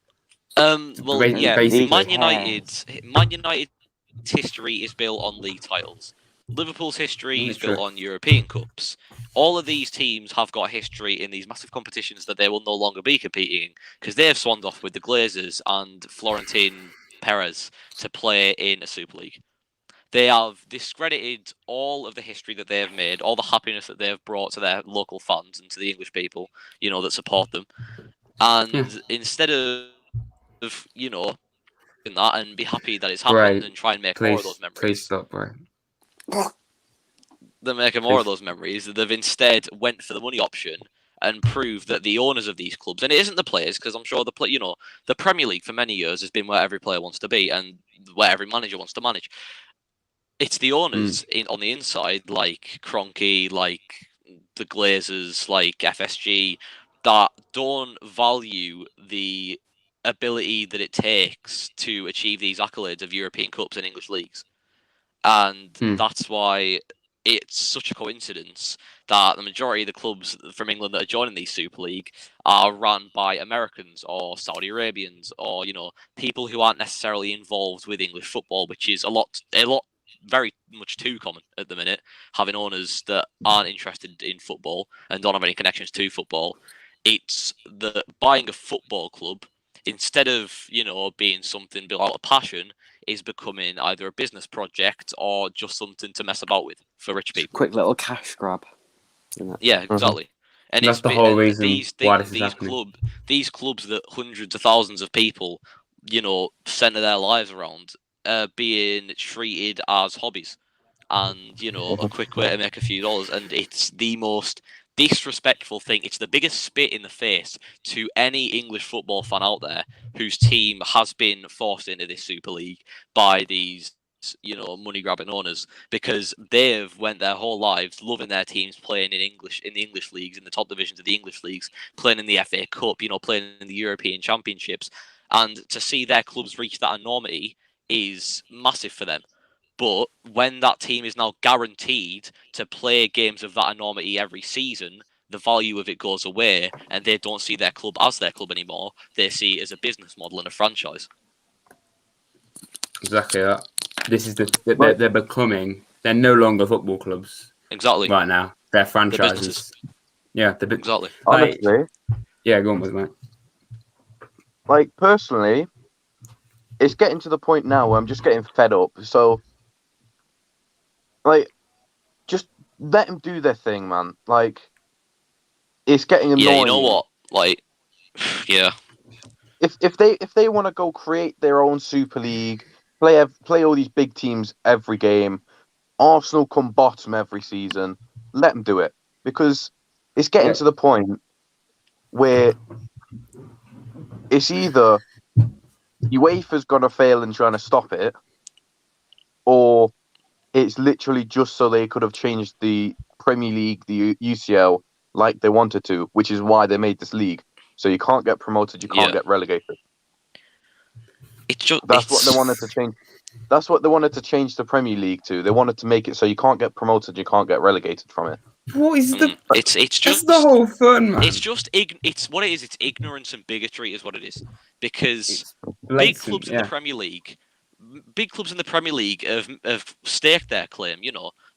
Speaker 3: Well, yeah. Man United's history is built on league titles. Liverpool's history is built on European Cups. All of these teams have got history in these massive competitions that they will no longer be competing in because they have swanned off with the Glazers and Florentine Perez to play in a Super League. They have discredited all of the history that they have made, all the happiness that they have brought to their local fans and to the English people, that support them. And instead of, in that and be happy that it's happened and try and make more of those memories.
Speaker 1: Please stop, right?
Speaker 3: They're making more of those memories. They've instead went for the money option and proved that the owners of these clubs, and it isn't the players, because I'm sure the Premier League for many years has been where every player wants to be and where every manager wants to manage. It's the owners on the inside, like Kroenke, like the Glazers, like FSG, that don't value the ability that it takes to achieve these accolades of European Cups and English leagues. And that's why it's such a coincidence that the majority of the clubs from England that are joining the Super League are run by Americans or Saudi Arabians or, people who aren't necessarily involved with English football, which is a lot very much too common at the minute, having owners that aren't interested in football and don't have any connections to football. It's the buying a football club, instead of, being something built out of passion, is becoming either a business project or just something to mess about with for rich people.
Speaker 2: Quick little cash grab.
Speaker 3: Yeah, exactly. And
Speaker 1: that's the whole reason why this is happening.
Speaker 3: These clubs that hundreds of thousands of people, center their lives around, being treated as hobbies, and a quick way to make a few dollars. And it's the most disrespectful thing. It's the biggest spit in the face to any English football fan out there whose team has been forced into this Super League by these money grabbing owners, because they've went their whole lives loving their teams playing in the English leagues, in the top divisions of the English leagues, playing in the FA Cup, playing in the European Championships, and to see their clubs reach that enormity is massive for them. But when that team is now guaranteed to play games of that enormity every season, the value of it goes away, and they don't see their club as their club anymore. They see it as a business model and a franchise.
Speaker 1: Exactly that. This is they're becoming. They're no longer football clubs.
Speaker 3: Exactly.
Speaker 1: Right now, they're franchises.
Speaker 3: Exactly.
Speaker 4: Honestly.
Speaker 1: Yeah, go on with it, mate.
Speaker 4: Personally, it's getting to the point now where I'm just getting fed up. So, just let them do their thing, man. It's getting annoying.
Speaker 3: Yeah, you know what? Yeah.
Speaker 4: If they want to go create their own Super League, play all these big teams every game, Arsenal come bottom every season, let them do it, because it's getting to the point where it's either UEFA's gonna fail in trying to stop it, or it's literally just so they could have changed the Premier League, the UCL, like they wanted to, which is why they made this league. So you can't get promoted, you can't get relegated. That's what they wanted to change. That's what they wanted to change the Premier League to. They wanted to make it so you can't get promoted, you can't get relegated from it.
Speaker 1: What is the?
Speaker 3: It's just
Speaker 1: the whole fun, man.
Speaker 3: It's just it's what it is. It's ignorance and bigotry, is what it is. Because big clubs in the Premier League have staked their claim.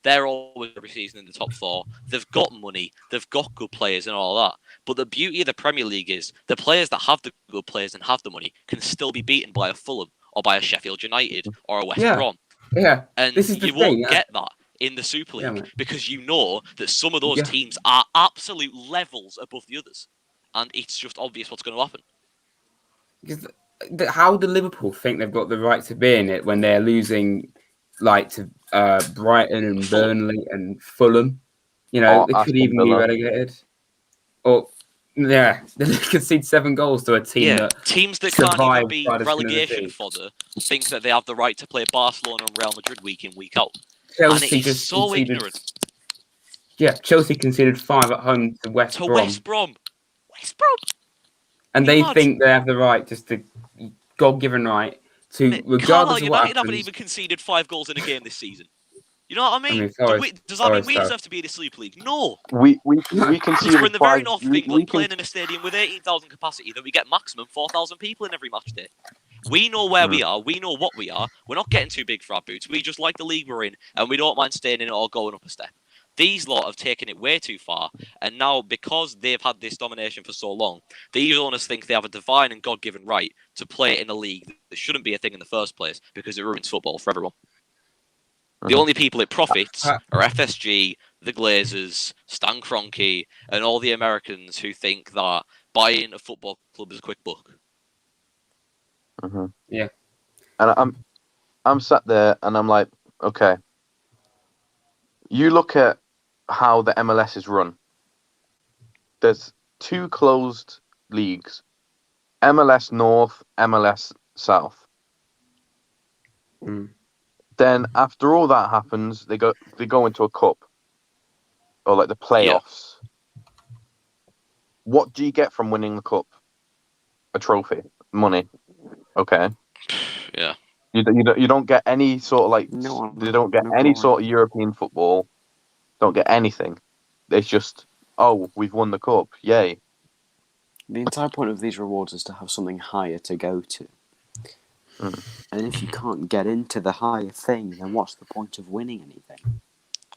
Speaker 3: They're always every season in the top 4. They've got money. They've got good players and all that. But the beauty of the Premier League is the players that have the good players and have the money can still be beaten by a Fulham or by a Sheffield United or a West Brom.
Speaker 1: Yeah.
Speaker 3: And you won't get that in the Super League because you know that some of those teams are absolute levels above the others. And it's just obvious what's going to happen.
Speaker 1: how do Liverpool think they've got the right to be in it when they're losing like to Brighton and Burnley and Fulham? You know, they could even be relegated. Or they concede 7 goals to a team that
Speaker 3: teams that can't even be relegation fodder think that they have the right to play Barcelona and Real Madrid week in, week out.
Speaker 1: Chelsea
Speaker 3: and it is so ignorant.
Speaker 1: Yeah, Chelsea conceded 5 at home to West Brom.
Speaker 3: West Brom.
Speaker 1: And they think they have the right, just the God-given right, to, regardless of what happens...
Speaker 3: haven't even conceded 5 goals in a game this season. You know what I mean? Does that mean we deserve to be in the Super League? No.
Speaker 4: We conceded
Speaker 3: we're in the very north of England, playing in a stadium with 18,000 capacity, that we get maximum 4,000 people in every match day. We know where we are. We know what we are. We're not getting too big for our boots. We just like the league we're in, and we don't mind staying in it or going up a step. These lot have taken it way too far, and now, because they've had this domination for so long, these owners think they have a divine and God-given right to play in a league that shouldn't be a thing in the first place, because it ruins football for everyone. The only people it profits are FSG, the Glazers, Stan Kroenke, and all the Americans who think that buying a football club is a quick buck.
Speaker 1: Yeah.
Speaker 4: And I'm sat there and I'm like, okay. You look at how the MLS is run. There's 2 closed leagues. MLS North, MLS South. Then after all that happens, they go into a cup. Or like the playoffs. Yeah. What do you get from winning the cup? A trophy. Money. Okay.
Speaker 3: Yeah.
Speaker 4: You don't get any sort of like... No, they don't get any sort of European football. Don't get anything. It's just, we've won the cup. Yay.
Speaker 2: The entire point of these rewards is to have something higher to go to. And if you can't get into the higher thing, then what's the point of winning anything?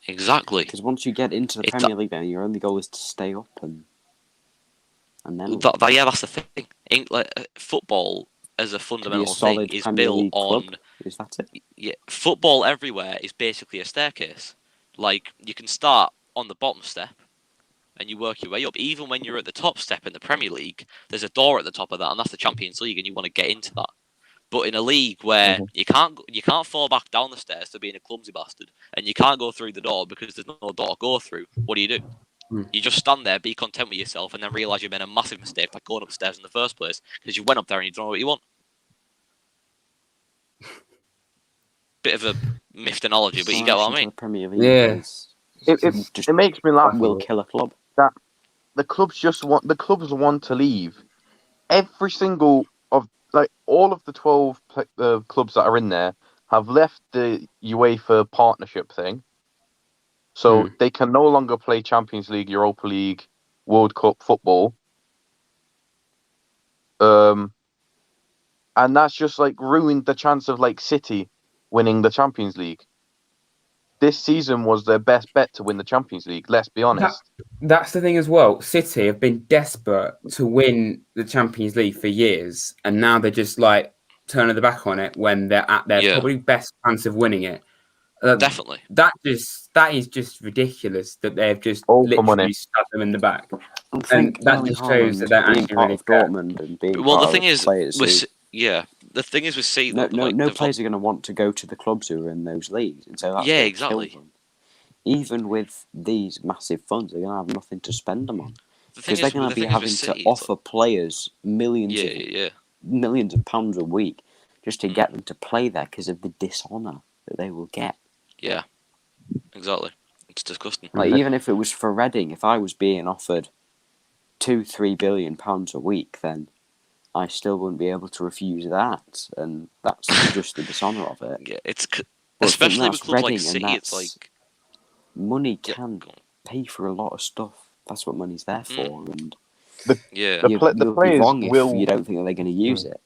Speaker 3: Exactly.
Speaker 2: Because once you get into the Premier League, then your only goal is to stay up and then...
Speaker 3: that's the thing. Football, as a fundamental thing, is built on...
Speaker 2: Is that it?
Speaker 3: Yeah, football everywhere is basically a staircase. Like, you can start on the bottom step and you work your way up. Even when you're at the top step in the Premier League, there's a door at the top of that, and that's the Champions League, and you want to get into that. But in a league where you can't fall back down the stairs to being a clumsy bastard, and you can't go through the door because there's no door to go through, what do? You just stand there, be content with yourself, and then realise you made a massive mistake by going upstairs in the first place because you went up there and you don't know what you want. Bit of a miffed analogy, but you get what I mean.
Speaker 2: Premier League
Speaker 4: it makes me laugh.
Speaker 2: Will kill a club.
Speaker 4: That the clubs want to leave. Every single of all of the 12 clubs that are in there have left the UEFA partnership thing, so they can no longer play Champions League, Europa League, World Cup football. And that's just ruined the chance of City winning the Champions League. This season was their best bet to win the Champions League, let's be honest.
Speaker 1: That's the thing as well. City have been desperate to win the Champions League for years, and now they're just turning the back on it when they're at their probably best chance of winning it.
Speaker 3: Definitely.
Speaker 1: That is just ridiculous that they've just literally stabbed them in the back. And that just shows that they're actually really
Speaker 2: Dortmund and being
Speaker 3: the thing is, the thing is with City,
Speaker 2: no players are going to want to go to the clubs who are in those leagues, and so that's
Speaker 3: exactly.
Speaker 2: Kill them. Even with these massive funds, they're going to have nothing to spend them on because they're going to be having to offer players millions of pounds a week just to get them to play there because of the dishonour that they will get.
Speaker 3: Yeah, exactly. It's disgusting.
Speaker 2: Even if it was for Reading, if I was being offered £2-3 billion a week, then I still wouldn't be able to refuse that, and that's just the dishonour of it.
Speaker 3: Yeah, it's especially with clubs like City. It's
Speaker 2: money can pay for a lot of stuff. That's what money's there for, and
Speaker 4: the
Speaker 2: you'll
Speaker 4: players
Speaker 2: be wrong
Speaker 4: will,
Speaker 2: if you don't think that they're going to use it.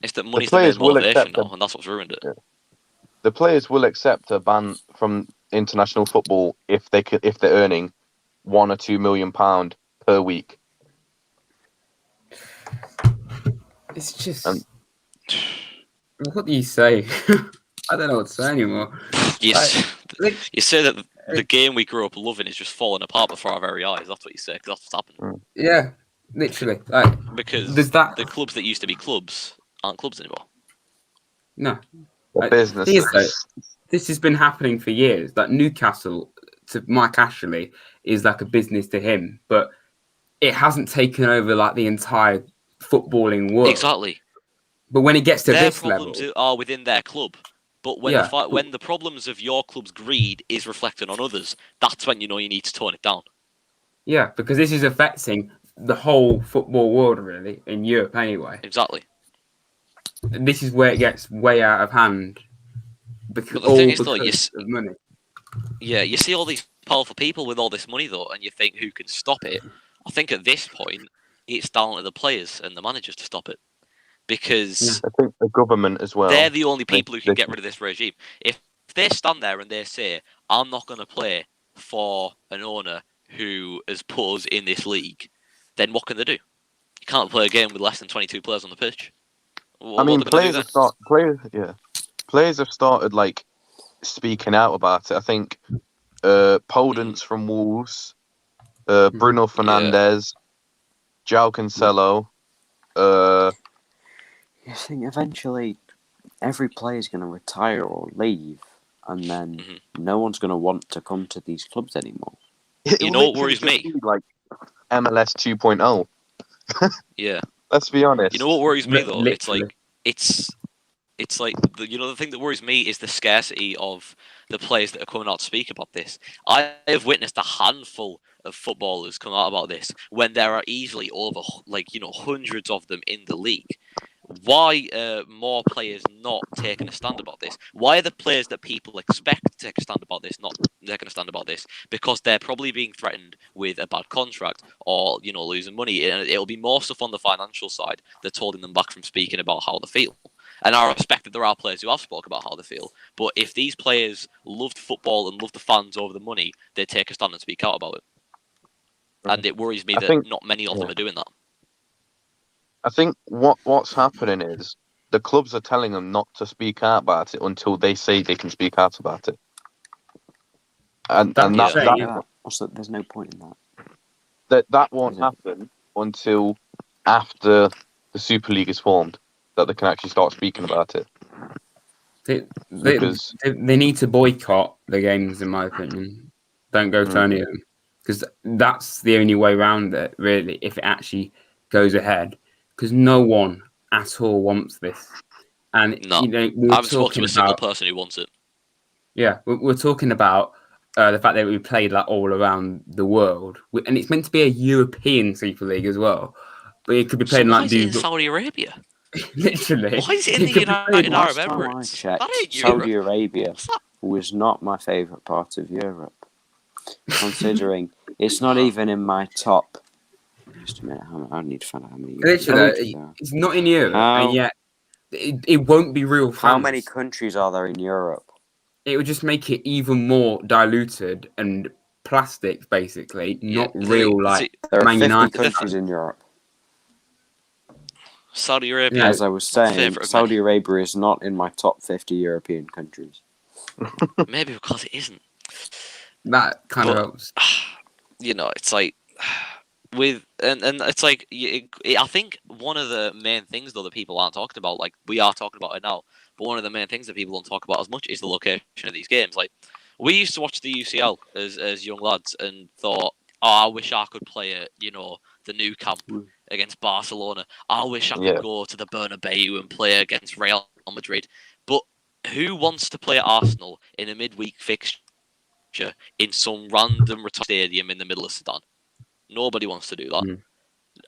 Speaker 3: It's that money's the main motivation now, and that's what's ruined it.
Speaker 4: Yeah. The players will accept a ban from international football if they're earning £1 or £2 million per week.
Speaker 1: It's just what do you say? I don't know what to say anymore.
Speaker 3: You say that the game we grew up loving is just falling apart before our very eyes. That's what you say, because that's what's happening.
Speaker 1: Yeah, literally.
Speaker 3: Because
Speaker 1: there's that...
Speaker 3: the clubs that used to be clubs aren't clubs anymore.
Speaker 1: No.
Speaker 4: Businesses.
Speaker 1: This has been happening for years. Like Newcastle, to Mike Ashley, is like a business to him, but it hasn't taken over like the entire footballing world.
Speaker 3: Exactly.
Speaker 1: But when it gets to
Speaker 3: their
Speaker 1: this
Speaker 3: problems
Speaker 1: level,
Speaker 3: are within their club. But when when the problems of your club's greed is reflected on others, that's when you know you need to tone it down.
Speaker 1: Yeah, because this is affecting the whole football world, really, in Europe anyway.
Speaker 3: Exactly.
Speaker 1: This is where it gets way out of hand.
Speaker 3: But the thing is, though,
Speaker 1: of money.
Speaker 3: Yeah, you see all these powerful people with all this money, though, and you think, who can stop it? I think at this point, it's down to the players and the managers to stop it. Because
Speaker 4: I think the government as well.
Speaker 3: They're the only people who can get rid of this regime. If they stand there and they say, I'm not going to play for an owner who has put us in this league, then what can they do? You can't play a game with less than 22 players on the pitch.
Speaker 4: Players have started like speaking out about it. I think Podence from Wolves, Bruno Fernandes, João Cancelo.
Speaker 2: You think eventually every player is going to retire or leave, and then no one's going to want to come to these clubs anymore.
Speaker 3: You know what worries me?
Speaker 4: Like MLS 2.0.
Speaker 3: Yeah.
Speaker 4: Let's be honest.
Speaker 3: You know what worries me though?
Speaker 1: Literally.
Speaker 3: It's like the thing that worries me is the scarcity of the players that are coming out to speak about this. I have witnessed a handful of footballers come out about this when there are easily over hundreds of them in the league. Why are more players not taking a stand about this? Why are the players that people expect to take a stand about this not taking a stand about this? Because they're probably being threatened with a bad contract or losing money. And it'll be more stuff on the financial side that's holding them back from speaking about how they feel. And I respect that there are players who have spoken about how they feel. But if these players loved football and loved the fans over the money, they'd take a stand and speak out about it. And it worries me that not many of them are doing that.
Speaker 4: I think what's happening is the clubs are telling them not to speak out about it until they say they can speak out about it.
Speaker 2: There's no point in that.
Speaker 4: That won't happen until after the Super League is formed, that they can actually start speaking about it.
Speaker 1: They need to boycott the games, in my opinion. Don't go to any of them. Because that's the only way around it, really, if it actually goes ahead. Because no one at all wants this. And
Speaker 3: no, I haven't spoken to a single person who wants it.
Speaker 1: Yeah, we're talking about the fact that we played like all around the world. And it's meant to be a European Super League as well. But it could be played
Speaker 3: why is it in Saudi Arabia?
Speaker 1: Literally.
Speaker 3: Why is it in the United Arab Emirates?
Speaker 2: Saudi Arabia was not my favourite part of Europe. Considering it's not even in my top. Just a minute, I need to find out how many.
Speaker 1: Literally, it's not in Europe, and yet it won't be real fans.
Speaker 2: How many countries are there in Europe?
Speaker 1: It would just make it even more diluted and plastic, basically, not real like
Speaker 2: there are
Speaker 1: Man
Speaker 2: 50
Speaker 1: United.
Speaker 2: countries in Europe.
Speaker 3: Saudi Arabia.
Speaker 2: As I was saying, Saudi Arabia is not in my top 50 European countries.
Speaker 3: Maybe because it isn't.
Speaker 1: That kind of helps.
Speaker 3: It's like and it's like I think one of the main things though that people aren't talking about, like we are talking about it now, but one of the main things that people don't talk about as much is the location of these games. Like we used to watch the UCL as young lads and thought, I wish I could play at the Nou Camp against Barcelona. I wish I could go to the Bernabeu and play against Real Madrid. But who wants to play at Arsenal in a midweek fixture in some random stadium in the middle of Sudan? Nobody wants to do that.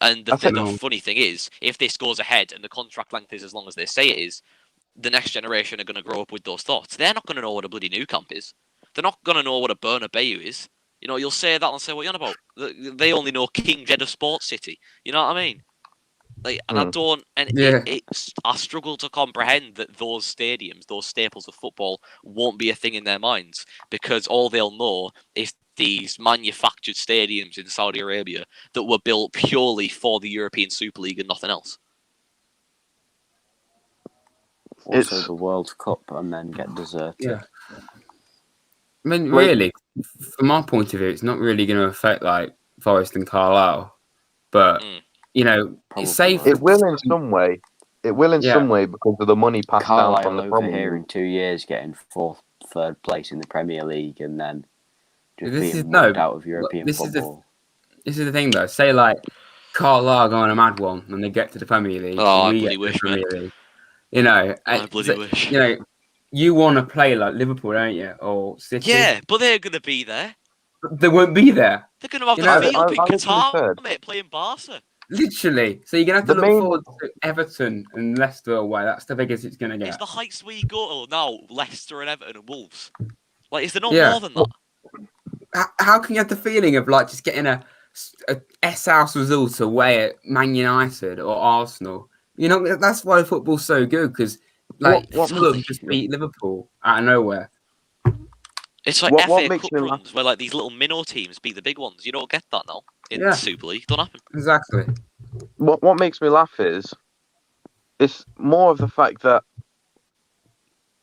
Speaker 3: And the funny thing is, if this goes ahead and the contract length is as long as they say it is, the next generation are going to grow up with those thoughts. They're not going to know what a bloody Nou Camp is. They're not going to know what a Bernabeu is. You'll say that and say, what are you on about? They only know King Jed of Sports City. You know what I mean? Like, and I don't, and I struggle to comprehend that those stadiums, those staples of football, won't be a thing in their minds because all they'll know is these manufactured stadiums in Saudi Arabia that were built purely for the European Super League and nothing else.
Speaker 2: Also, the World Cup and then get deserted.
Speaker 1: Yeah. I mean, really, from our point of view, it's not really going to affect like Forest and Carlisle, but. It's safe.
Speaker 4: It will in some way. It will in some way because of the money passed down from the
Speaker 2: Premier League. Here in 2 years getting third place in the Premier League and then just being knocked out of European football.
Speaker 1: This is the thing, though. Say, like, Carlisle go on a mad one and they get to the Premier League.
Speaker 3: Oh, I bloody wish, mate.
Speaker 1: You know,
Speaker 3: I bloody wish.
Speaker 1: You know, you want to play like Liverpool, don't you? Or City.
Speaker 3: Yeah, but they're going to be there.
Speaker 1: They won't be there.
Speaker 3: They're going to have the field in Qatar, mate, playing Barca.
Speaker 1: Literally. So you're going to have to look forward to Everton and Leicester away. That's the biggest it's going to get.
Speaker 3: It's the heights we go to now, Leicester and Everton and Wolves. Like, is there no more than that?
Speaker 1: How can you have the feeling of, like, just getting a S-house result away at Man United or Arsenal? You know, that's why football's so good, because, like, Fulham just beat Liverpool out of nowhere.
Speaker 3: It's like FA Cup runs where, like, these little minnow teams beat the big ones. You don't get that now in the Super League. Don't happen.
Speaker 1: Exactly.
Speaker 4: What makes me laugh is it's more of the fact that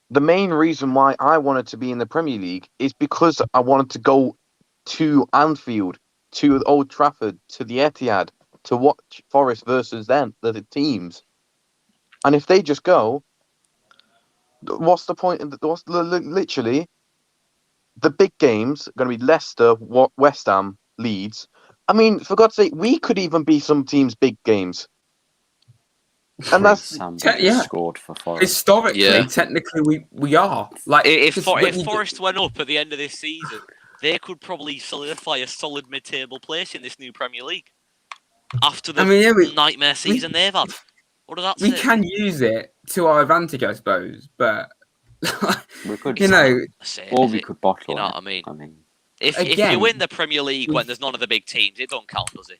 Speaker 4: the main reason why I wanted to be in the Premier League is because I wanted to go to Anfield, to Old Trafford, to the Etihad, to watch Forest versus the teams. And if they just go, what's the point? Literally, the big games are going to be Leicester, West Ham, Leeds. I mean, for God's sake, we could even be some teams' big games. And that's
Speaker 2: scored for Forest.
Speaker 1: Historically, technically, we are. Like,
Speaker 3: if Forest went up at the end of this season, they could probably solidify a solid mid-table place in this new Premier League after the nightmare season they've had. What does that say?
Speaker 1: We can use it to our advantage, I suppose, but
Speaker 2: we could,
Speaker 3: or
Speaker 2: we could bottle.
Speaker 3: You know what I mean? If you win the Premier League when there's none of the big teams, it don't count, does it?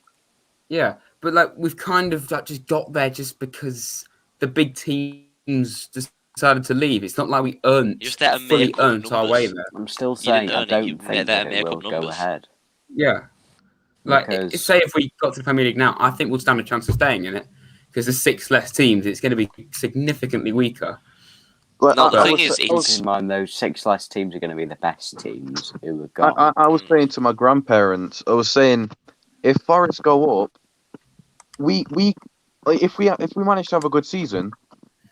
Speaker 1: Yeah, but like we've kind of like just got there just because the big teams decided to leave. It's not like we fully earned our way there.
Speaker 2: I'm still saying I don't think that it will go ahead.
Speaker 1: Yeah, like say if we got to the Premier League now, I think we'll stand a chance of staying in it because there's 6 less teams. It's going to be significantly weaker.
Speaker 3: Well, the thing is,
Speaker 2: keep in mind those 6 less teams are going to be the best teams who have got.
Speaker 4: I was saying to my grandparents, I was saying, if Forest go up, if we manage to have a good season,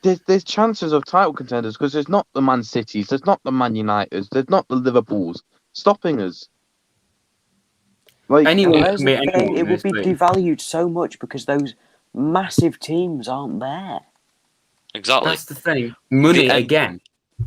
Speaker 4: there's chances of title contenders because there's not the Man Cities, there's not the Man Uniteds, there's not the Liverpools stopping us.
Speaker 2: Like it would be devalued so much because those massive teams aren't there.
Speaker 3: Exactly.
Speaker 1: That's the thing. Money again.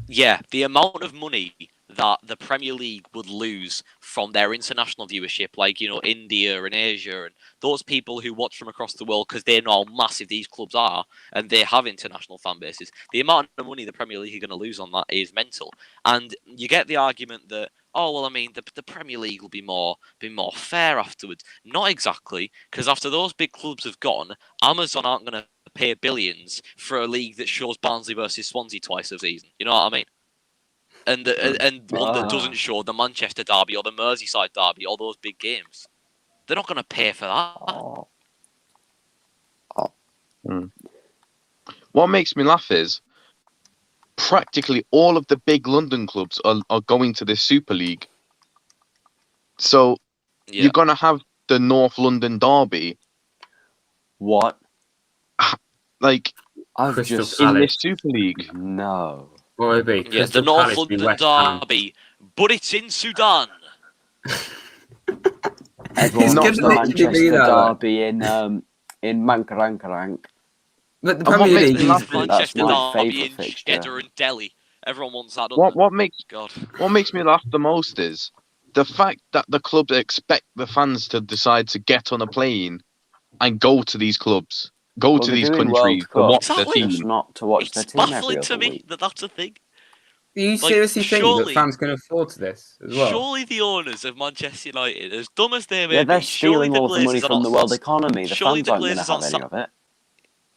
Speaker 3: Yeah, the amount of money that the Premier League would lose from their international viewership, like, you know, India and Asia and those people who watch from across the world because they know how massive these clubs are and they have international fan bases. The amount of money the Premier League are going to lose on that is mental. And you get the argument that, oh, well, I mean, the Premier League will be more fair afterwards. Not exactly, because after those big clubs have gone, Amazon aren't going to pay billions for a league that shows Barnsley versus Swansea twice a season. You know what I mean? And one that doesn't show the Manchester derby or the Merseyside derby, all those big games. They're not going to pay for that.
Speaker 4: What makes me laugh is practically all of the big London clubs are going to this Super League. So you're going to have the North London derby.
Speaker 2: What?
Speaker 4: Like,
Speaker 2: I've just
Speaker 4: in this Super League.
Speaker 2: No.
Speaker 1: What would it be?
Speaker 3: Yeah, the North London derby, but it's in Sudan.
Speaker 2: Everyone knows the Manchester derby in Mankarankarank.
Speaker 1: But the Premier League
Speaker 3: is Manchester derby in Cheddar and Delhi. Everyone wants that.
Speaker 4: What makes me laugh the most is the fact that the clubs expect the fans to decide to get on a plane and go to these clubs. Go to these countries to watch their team.
Speaker 2: Not to watch their team.
Speaker 3: It's baffling to me that that's a thing.
Speaker 1: Do you seriously think that fans can afford this as well?
Speaker 3: Surely the owners of Manchester United, as dumb as they may be,
Speaker 2: they're stealing all the money from the world economy. The fans aren't going to have any of it.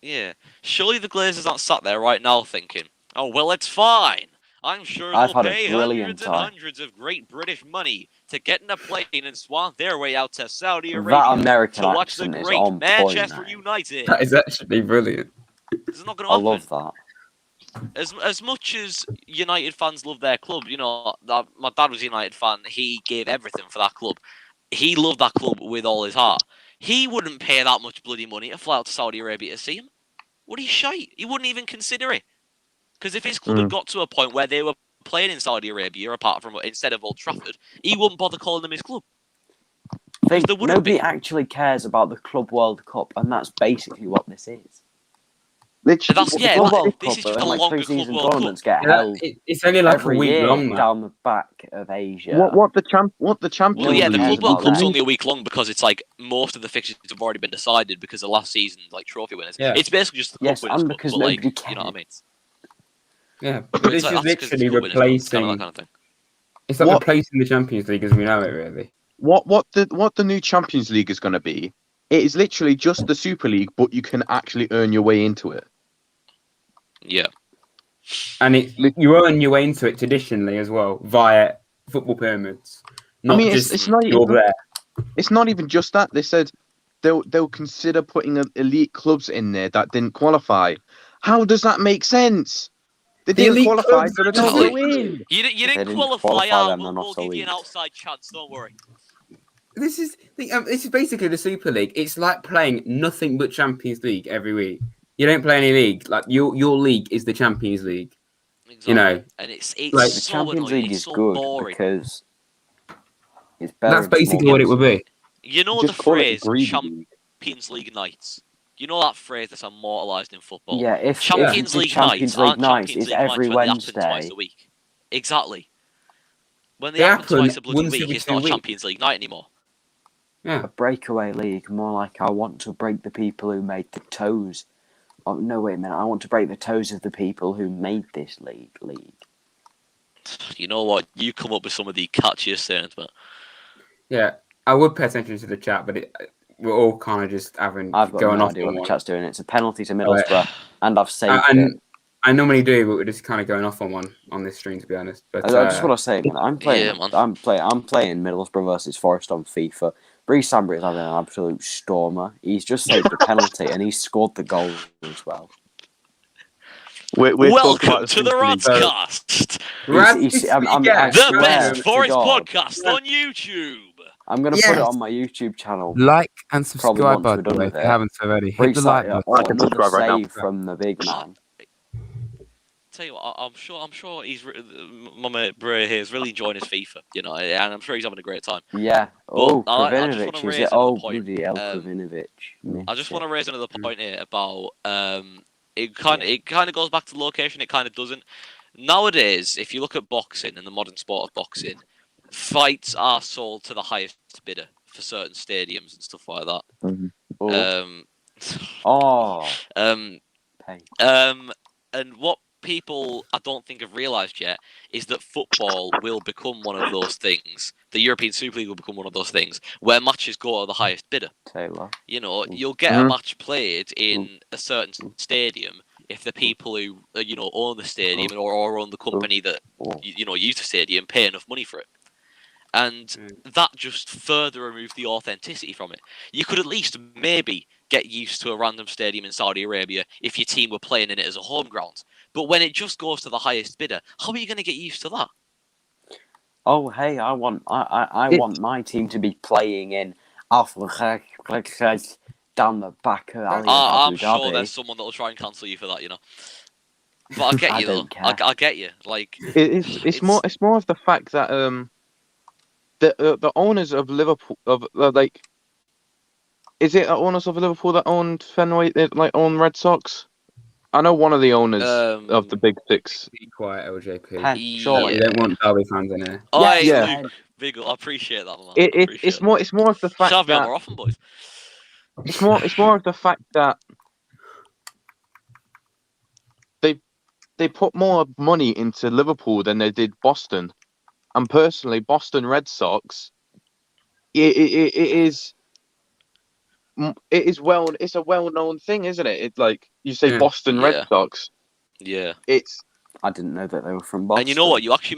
Speaker 3: Yeah, surely the Glazers aren't sat there right now thinking, "Oh well, it's fine. I'm sure they'll pay hundreds and hundreds of great British money to get in a plane and swan their way out to Saudi Arabia to watch the great Manchester United."
Speaker 1: That is actually brilliant.
Speaker 3: It's not going to happen.
Speaker 2: I love that.
Speaker 3: As much as United fans love their club, you know, my dad was a United fan. He gave everything for that club. He loved that club with all his heart. He wouldn't pay that much bloody money to fly out to Saudi Arabia to see him. Would he shite? He wouldn't even consider it. Because if his club had got to a point where they were playing in Saudi Arabia, apart from instead of Old Trafford, he wouldn't bother calling them his club.
Speaker 2: Nobody actually cares about the Club World Cup, and that's basically what this is.
Speaker 3: Literally, this is just a longer Club World Cup.
Speaker 2: Get held
Speaker 1: it's only like
Speaker 2: every
Speaker 1: a week
Speaker 2: year
Speaker 1: long
Speaker 2: down the back of Asia.
Speaker 4: What the Champions
Speaker 3: Well, yeah, the
Speaker 4: League
Speaker 3: Club World Cup's only a week long because it's like most of the fixtures have already been decided because of last season's like trophy winners.
Speaker 1: Yeah.
Speaker 3: It's basically just the Cup winners.
Speaker 2: And because
Speaker 3: but,
Speaker 2: nobody
Speaker 3: like,
Speaker 2: cares.
Speaker 3: you know what I mean?
Speaker 1: Yeah, but this is literally replacing.
Speaker 3: That kind of thing.
Speaker 1: It's like replacing the Champions League as we know it, really.
Speaker 4: What the new Champions League is going to be? It is literally just the Super League, but you can actually earn your way into it.
Speaker 3: Yeah,
Speaker 1: and you earn your way into it traditionally as well via football pyramids.
Speaker 4: It's not even just that. They said they'll consider putting elite clubs in there that didn't qualify. How does that make sense? They didn't qualify, so they don't go in.
Speaker 3: You didn't qualify. We'll give you an outside chance. Don't worry.
Speaker 1: This is basically the Super League. It's like playing nothing but Champions League every week. You don't play any league. Like your league is the Champions League.
Speaker 3: Exactly.
Speaker 1: You know,
Speaker 3: and it's
Speaker 2: like,
Speaker 3: so
Speaker 2: the Champions League is
Speaker 3: so
Speaker 2: good
Speaker 3: boring.
Speaker 2: Because it's better.
Speaker 1: That's basically what it would be.
Speaker 3: You know the phrase Champions League nights. You know that phrase that's immortalised in football.
Speaker 2: Yeah, if
Speaker 3: Champions League nights aren't Champions League
Speaker 2: every
Speaker 3: nights when
Speaker 2: Wednesday.
Speaker 3: they happen twice a week. Exactly. When they happen twice a bloody week, it's not a Champions League night anymore.
Speaker 1: Yeah.
Speaker 2: A breakaway league, more like I want to break the people who made the toes. Oh, no, wait a minute. I want to break the toes of the people who made this league.
Speaker 3: You know what? You come up with some of the catchiest things, but...
Speaker 1: Yeah, I would pay attention to the chat, but we're all kind of just having
Speaker 2: I've got no idea what the chat's doing. It's a penalty to Middlesbrough, and I've saved it.
Speaker 1: I normally do, but we're just kind of going off on one on this stream, to be honest. But
Speaker 2: I just want to say, man, I'm playing Middlesbrough versus Forest on FIFA. Bree Sandbury is having an absolute stormer. He's just saved a penalty and he's scored the goal as well.
Speaker 3: Welcome to the RadsCast. The best Forest podcast on YouTube.
Speaker 2: I'm going to put it on my YouTube channel.
Speaker 5: Like and subscribe, by the way, if you haven't already. Hit the like button.
Speaker 4: I can subscribe right now.
Speaker 2: From the big man.
Speaker 3: Tell you what, I'm sure he's my mate Bray here is really enjoying his FIFA, you know, and I'm sure he's having a great time.
Speaker 2: Yeah.
Speaker 3: Kravinovic
Speaker 2: is it? Bloody hell, Kravinovic.
Speaker 3: I just want to raise another point here about it kind of goes back to the location. It kind of doesn't. Nowadays, if you look at boxing and the modern sport of boxing, fights are sold to the highest bidder for certain stadiums and stuff like that. And what people I don't think have realised yet is that football will become one of those things. The European Super League will become one of those things where matches go to the highest bidder.
Speaker 2: Taylor.
Speaker 3: You know, you'll get a match played in a certain stadium if the people who own the stadium or own the company that use the stadium pay enough money for it. And that just further removed the authenticity from it. You could at least maybe get used to a random stadium in Saudi Arabia if your team were playing in it as a home ground. But when it just goes to the highest bidder, how are you going to get used to that?
Speaker 2: Oh, hey, I want my team to be playing in down the back of Abu
Speaker 3: I'm
Speaker 2: Dhabi.
Speaker 3: sure there's someone that will try and cancel you for that, you know. But I get you though. I get you. Like
Speaker 4: it's more of the fact that the owners of Liverpool is it owners of Liverpool that owned Fenway own Red Sox? I know one of the owners of the Big Six.
Speaker 1: Be quiet, LJP.
Speaker 2: Surely
Speaker 1: you don't want Derby fans in here.
Speaker 3: Yeah. Big, I appreciate that, man.
Speaker 4: It's more of the fact that
Speaker 3: more often, boys.
Speaker 4: It's more of the fact that they put more money into Liverpool than they did Boston, and personally, Boston Red Sox, it's a well-known thing, isn't it? It's like you say Boston Red Sox.
Speaker 3: Yeah.
Speaker 2: I didn't know that they were from Boston.
Speaker 3: And you know what? You actually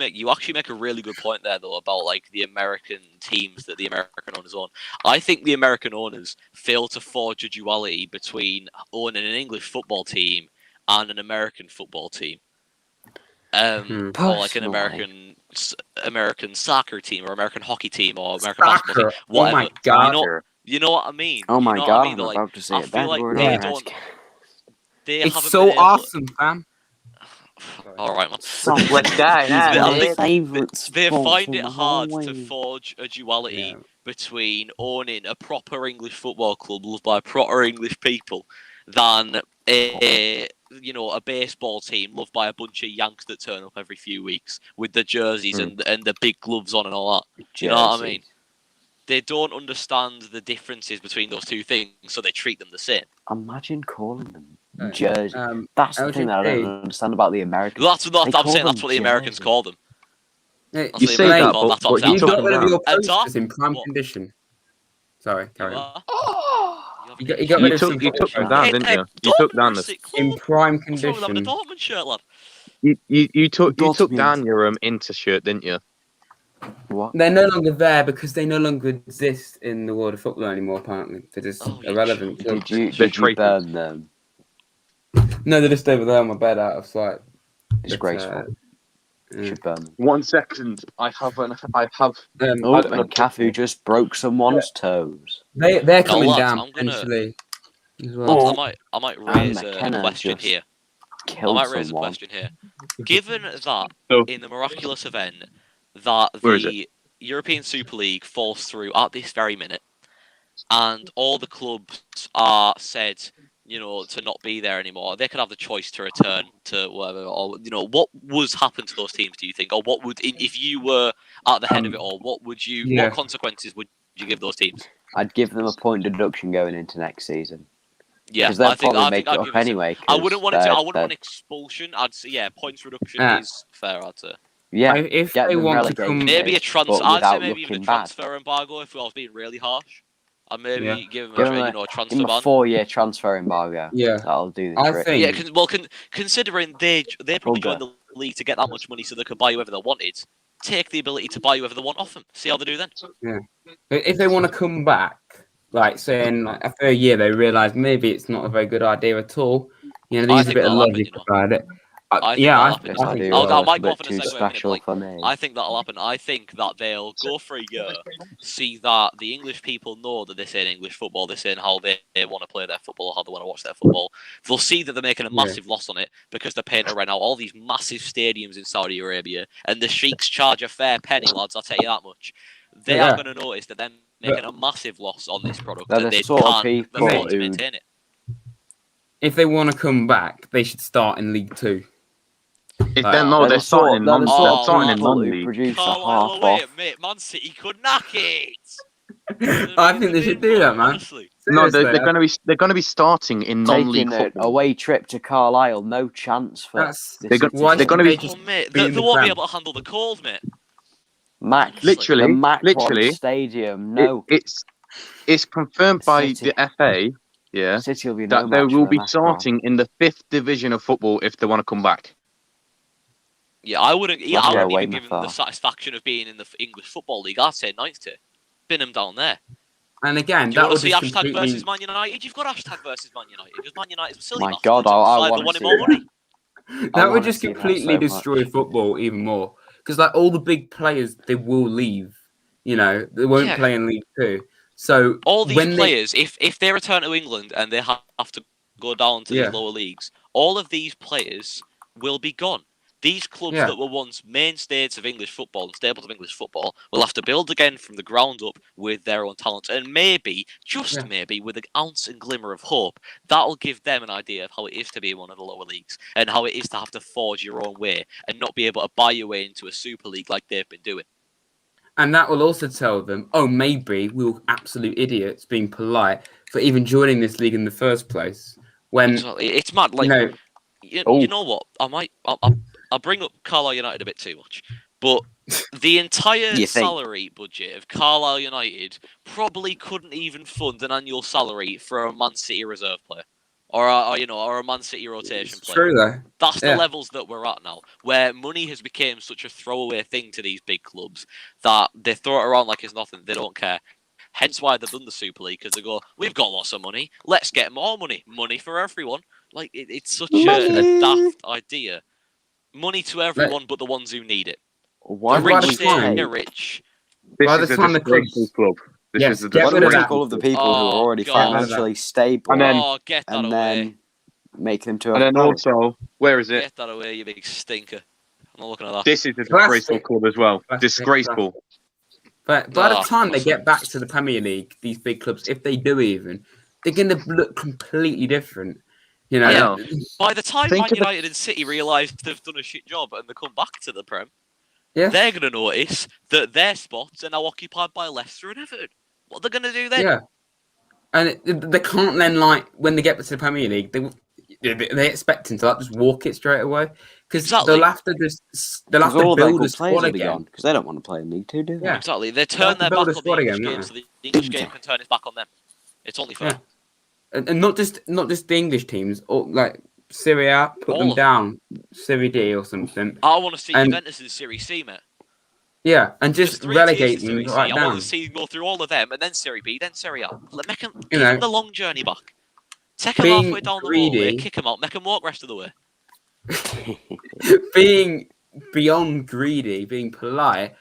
Speaker 3: make a really good point there, though, about like the American teams that the American owners own. I think the American owners fail to forge a duality between owning an English football team and an American football team, or like an American soccer team or American hockey team or American basketball team. Whatever.
Speaker 1: Oh my God.
Speaker 3: You know what I mean?
Speaker 2: Oh my God!
Speaker 3: I'm
Speaker 2: about to say
Speaker 3: I feel like they don't.
Speaker 1: It's so awesome, fam.
Speaker 3: All right, man.
Speaker 2: Southwest guy,
Speaker 3: they find it hard to forge a duality between owning a proper English football club loved by proper English people than a baseball team loved by a bunch of Yanks that turn up every few weeks with the jerseys and the big gloves on and all that. Do you know what I mean? They don't understand the differences between those two things, so they treat them the same.
Speaker 2: Imagine calling them jersey. That's the thing that I don't understand about the Americans.
Speaker 3: I'm saying that's what the Americans call them.
Speaker 4: You say that, but
Speaker 1: you got rid of your posters in prime condition. Sorry, carry on. You took
Speaker 4: them down, didn't you? You took down
Speaker 1: in prime condition.
Speaker 3: What's wrong with having a Dortmund shirt, lad?
Speaker 4: You took down your Inter shirt, didn't you?
Speaker 2: What?
Speaker 1: They're no longer there because they no longer exist in the world of football anymore. Apparently, they're just irrelevant.
Speaker 2: Did you burn them?
Speaker 1: No, they're just over there on my bed, out of sight.
Speaker 2: Disgraceful. Should burn them.
Speaker 4: 1 second. I have.
Speaker 2: Cafu just broke someone's toes.
Speaker 1: They're coming down eventually.
Speaker 3: I might raise a question here. Given that in the miraculous event that the European Super League falls through at this very minute, and all the clubs are said, to not be there anymore, they could have the choice to return to whatever, or what would happen to those teams? Do you think, or what would, if you were at the head of it all, what consequences would you give those teams?
Speaker 2: I'd give them a point deduction going into next season.
Speaker 3: Yeah,
Speaker 2: because they'll probably make it up anyway.
Speaker 3: I wouldn't want expulsion. I'd say points reduction is fair. I'd say.
Speaker 2: Yeah,
Speaker 1: if they want to come,
Speaker 3: maybe a transfer. I'd say maybe even a transfer embargo if I was being really harsh. And maybe give them a transfer ban.
Speaker 2: 4-year transfer embargo.
Speaker 1: Yeah,
Speaker 2: that'll do the trick.
Speaker 3: Considering they probably joined the league to get that much money so they could buy whoever they wanted, take the ability to buy whoever they want off them. See how they do then.
Speaker 1: Yeah, if they want to come back, saying after a year they realise maybe it's not a very good idea at all. There's a bit of logic about it.
Speaker 3: I think that'll happen. I think that they'll go for a year, see that the English people know that this ain't English football, this ain't how they want to play their football, how they want to watch their football. They'll see that they're making a massive loss on it because they're paying to rent out all these massive stadiums in Saudi Arabia, and the sheiks charge a fair penny, lads, I'll tell you that much. They are going to notice that they're making a massive loss on this product, and they can't afford to maintain it.
Speaker 1: If they want to come back, they should start in League 2.
Speaker 4: If they're starting in non-league.
Speaker 3: Mate, Man City could knock it.
Speaker 1: I think they should do that, man.
Speaker 4: No, they're going to be starting in non-league
Speaker 2: football. Taking an away trip to Carlisle, no chance for.
Speaker 4: They're going to be.
Speaker 3: They won't be able to handle the cold, mate.
Speaker 2: Max,
Speaker 4: literally,
Speaker 2: stadium. No,
Speaker 4: it's confirmed by the FA. Yeah,
Speaker 2: City will be
Speaker 4: that they will be starting in the 5th division of football if they want to come back.
Speaker 3: Yeah, I wouldn't even give them the satisfaction of being in the English Football League. I'd say 9th tier. Bin them down there.
Speaker 1: And again,
Speaker 3: do you want to see hashtag versus Man United? You've got hashtag versus Man United. Because Man United's silly.
Speaker 2: My God, I want to
Speaker 3: more money.
Speaker 1: That would just completely destroy football even more. Because all the big players, they will leave. They won't play in League 2. So
Speaker 3: all these players, if they return to England and they have to go down to the lower leagues, all of these players will be gone. These clubs that were once mainstays of English football and staples of English football will have to build again from the ground up with their own talent. And maybe, just maybe, with an ounce and glimmer of hope, that'll give them an idea of how it is to be in one of the lower leagues and how it is to have to forge your own way and not be able to buy your way into a Super League like they've been doing.
Speaker 1: And that will also tell them, maybe we were absolute idiots being polite for even joining this league in the first place. When
Speaker 3: it's mad, you know what? I'll bring up Carlisle United a bit too much, but the entire salary budget of Carlisle United probably couldn't even fund an annual salary for a Man City reserve player, or a Man City rotation player.
Speaker 1: True though.
Speaker 3: That's the levels that we're at now, where money has become such a throwaway thing to these big clubs that they throw it around like it's nothing. They don't care. Hence why they've done the Super League, because they go, we've got lots of money, let's get more money for everyone. It's such a daft idea. Money to everyone but the ones who need it.
Speaker 2: Why
Speaker 3: the rich stay rich.
Speaker 4: This is a disgraceful club. This is a
Speaker 2: disgraceful of the people who are already financially stable.
Speaker 3: Get that away.
Speaker 2: make them to.
Speaker 4: And then also, where is it?
Speaker 3: Get that away, you big stinker! I'm not looking at that.
Speaker 4: This is a disgraceful club as well. Disgraceful.
Speaker 1: But by the time they get back to the Premier League, these big clubs, if they do even, they're going to look completely different. You know,
Speaker 3: by the time Man United and City realise they've done a shit job and they come back to the Prem, they're going to notice that their spots are now occupied by Leicester and Everton. What are they going to do then?
Speaker 1: Yeah, and they can't then, like, when they get to the Premier League, they expect them to like just walk it straight away because they'll have to build a squad again
Speaker 2: because they don't want to play in League Two, do they?
Speaker 3: Yeah, exactly. They turn their back on the English game, so the English game can turn its back on them. It's only fair.
Speaker 1: Yeah. And not just the English teams, or like Serie A, put them down, Serie D or something.
Speaker 3: I want to see Juventus in Serie C, mate.
Speaker 1: Yeah, and just relegate them right down.
Speaker 3: I want to see them go through all of them, and then Serie B, then Serie A. Give them the long journey back. Take them halfway down the hallway, kick them out, make them walk rest of the way.
Speaker 1: Being beyond greedy, being polite,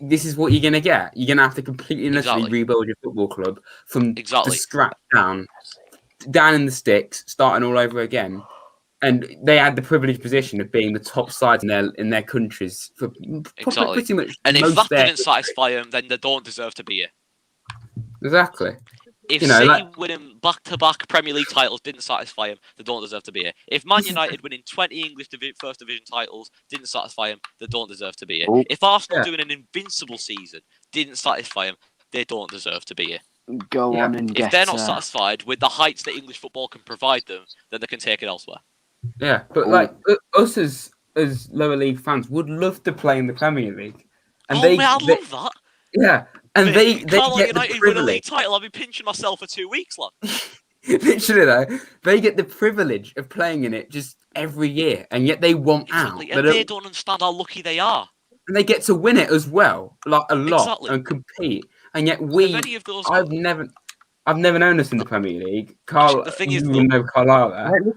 Speaker 1: this is what you're going to get. You're going to have to completely and literally rebuild your football club from the scratch down in the sticks, starting all over again. And they had the privileged position of being the top sides in their countries for pretty much.
Speaker 3: And if that didn't satisfy them, then they don't deserve to be here.
Speaker 1: Exactly.
Speaker 3: If City winning back-to-back Premier League titles didn't satisfy him, they don't deserve to be here. If Man United winning 20 English First Division titles didn't satisfy him, they don't deserve to be here. Oh. If Arsenal doing an invincible season didn't satisfy him, they don't deserve to be here.
Speaker 2: Go on and get.
Speaker 3: If they're not satisfied with the heights that English football can provide them, then they can take it elsewhere.
Speaker 1: Yeah, but like us as lower league fans would love to play in the Premier League, and
Speaker 3: I'd love that.
Speaker 1: Yeah. And they get
Speaker 3: United
Speaker 1: the privilege.
Speaker 3: Win a league title, I'll be pinching myself for 2 weeks, lad.
Speaker 1: Literally, though, they get the privilege of playing in it just every year, and yet they want out.
Speaker 3: And they don't understand how lucky they are.
Speaker 1: And they get to win it as well, like a lot, and compete. And yet I've never known us in the Premier League. Carl,
Speaker 3: the thing is,
Speaker 1: you know Carlisle there.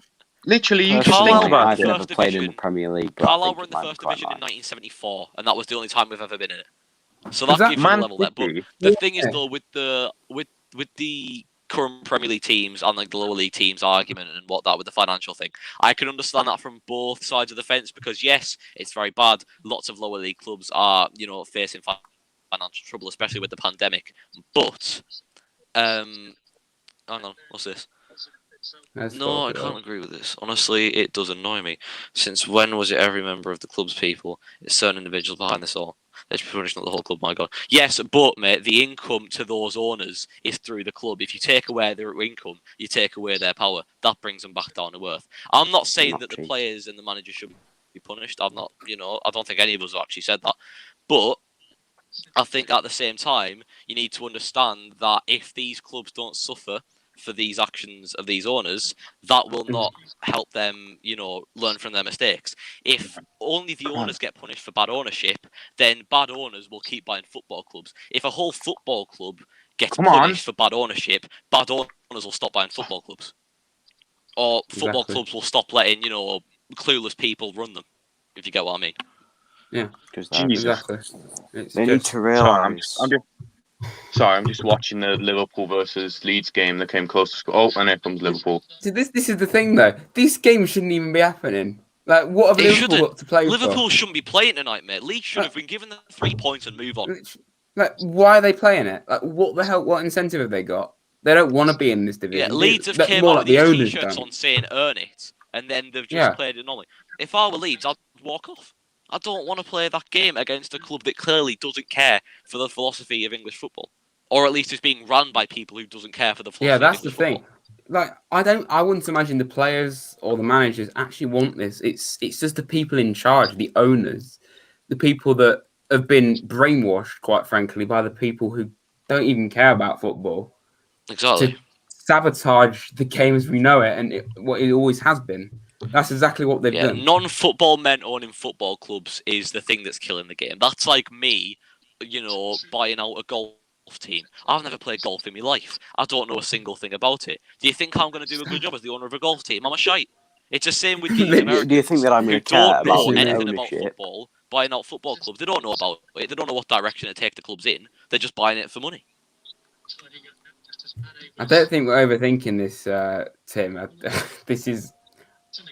Speaker 4: Literally, you just think about
Speaker 2: it. I've never played in the Premier League.
Speaker 3: Carlisle were in the first division in 1974, and that was the only time we've ever been in it. So that gives you a level there. But the thing is, though, with the current Premier League teams and like the lower league teams argument and whatnot with the financial thing, I can understand that from both sides of the fence because yes, it's very bad. Lots of lower league clubs are, facing financial trouble, especially with the pandemic. But, hang on, what's this? No, I can't agree with this. Honestly, it does annoy me. Since when was it every member of the club's people? It's certain individuals behind this all. They should be punished, not the whole club, my God. Yes, but, mate, the income to those owners is through the club. If you take away their income, you take away their power. That brings them back down to earth. I'm not saying that the players and the manager should be punished. I'm not, I don't think any of us have actually said that. But I think at the same time, you need to understand that if these clubs don't suffer for these actions of these owners, that will not help them, learn from their mistakes. If only the owners get punished for bad ownership, then bad owners will keep buying football clubs. If a whole football club gets punished for bad ownership, bad owners will stop buying football clubs. Or football clubs will stop letting, clueless people run them, if you get what I mean.
Speaker 1: Yeah, exactly.
Speaker 2: They need to realise...
Speaker 4: I'm just watching the Liverpool versus Leeds game that came close to score. Oh, and here comes Liverpool.
Speaker 1: See, this is the thing, though. These games shouldn't even be happening. Like, what have Liverpool got to play
Speaker 3: Liverpool shouldn't be playing tonight, mate. Leeds should have been given the 3 points and move on.
Speaker 1: Like, why are they playing it? Like, what the hell? What incentive have they got? They don't want to be in this division.
Speaker 3: Yeah, Leeds have came out with these t-shirts on saying "earn it," and then they've just played it normally. If I were Leeds, I'd walk off. I don't want to play that game against a club that clearly doesn't care for the philosophy of English football. Or at least it's being run by people who doesn't care for the philosophy.
Speaker 1: Yeah, that's the
Speaker 3: football.
Speaker 1: thing. Like, I wouldn't imagine the players or the managers actually want this. It's just the people in charge, the owners, the people that have been brainwashed, quite frankly, by the people who don't even care about football.
Speaker 3: Exactly.
Speaker 1: To sabotage the game as we know it, and what it always has been. That's exactly what they've done.
Speaker 3: Non-football men owning football clubs is the thing that's killing the game. That's like me, buying out a golf team. I've never played golf in my life. I don't know a single thing about it. Do you think I'm going to do a good job as the owner of a golf team? I'm a shite. It's the same with these Americans.
Speaker 2: Do you think that I'm going to care about
Speaker 3: anything about football, buying out football clubs? They don't know about it. They don't know what direction to take the clubs in. They're just buying it for money.
Speaker 1: I don't think we're overthinking this, Tim. This is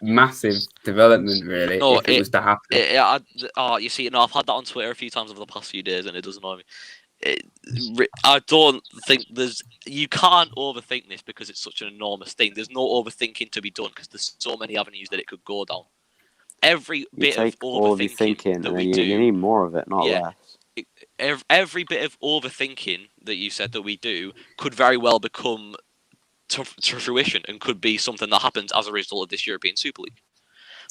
Speaker 1: massive development, really.
Speaker 3: No,
Speaker 1: if it was to happen.
Speaker 3: You see, I've had that on Twitter a few times over the past few days, and it does annoy me. I don't think you can't overthink this because it's such an enormous thing. There's no overthinking to be done because there's so many avenues that it could go down. Every bit of overthinking that we do,
Speaker 2: you need more of it, not less.
Speaker 3: Every bit of overthinking that you said that we do could very well become to fruition and could be something that happens as a result of this European Super League.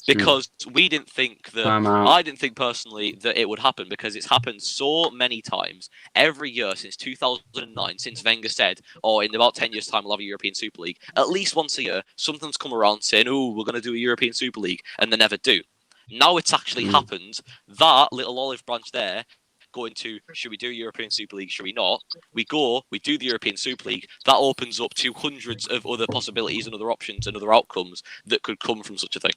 Speaker 3: Because we didn't think that, I didn't think personally that it would happen because it's happened so many times every year since 2009, since Wenger said, in about 10 years' time we'll have a European Super League. At least once a year, something's come around saying, we're going to do a European Super League, and they never do. Now it's actually happened. That little olive branch there, going to, should we do a European Super League, should we not? We do the European Super League. That opens up to hundreds of other possibilities and other options and other outcomes that could come from such a thing.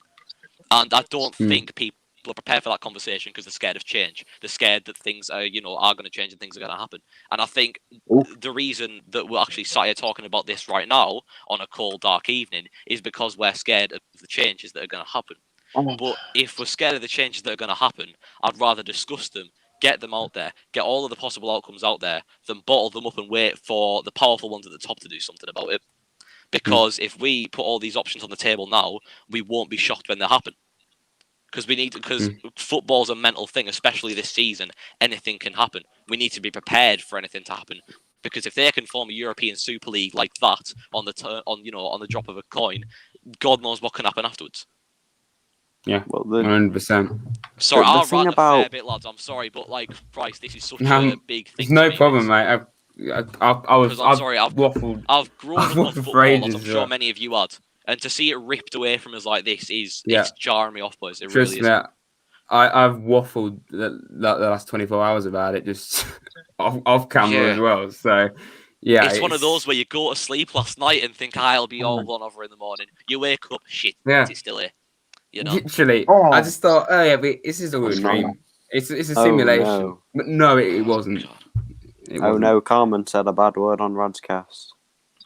Speaker 3: And I don't think people are prepared for that conversation because they're scared of change. They're scared that things are going to change and things are going to happen. And I think the reason that we're actually sat here talking about this right now on a cold, dark evening is because we're scared of the changes that are going to happen. But if we're scared of the changes that are going to happen, I'd rather discuss them, get them out there, get all of the possible outcomes out there, than bottle them up and wait for the powerful ones at the top to do something about it. Because if we put all these options on the table now, we won't be shocked when they happen. Because football's a mental thing, especially this season. Anything can happen. We need to be prepared for anything to happen. Because if they can form a European Super League like that on the drop of a coin, God knows what can happen afterwards.
Speaker 1: Yeah, 100%.
Speaker 3: Sorry, I'll rant a fair bit, lads. I'm sorry, but Christ, this is such a big thing.
Speaker 1: It's no problem, mate. I've waffled.
Speaker 3: I've grown up on football, as I'm sure many of you had, and to see it ripped away from us like this is jarring me off, boys. It really is.
Speaker 1: I've waffled the last 24 hours about it, just off camera as well. So it's
Speaker 3: one of those where you go to sleep last night and think I'll be all one over in the morning. You wake up, shit, it's still here.
Speaker 1: Literally, I just thought, but this is all a dream. It's a simulation. No. But no, it wasn't.
Speaker 2: No, Carmen said a bad word on RadsCast.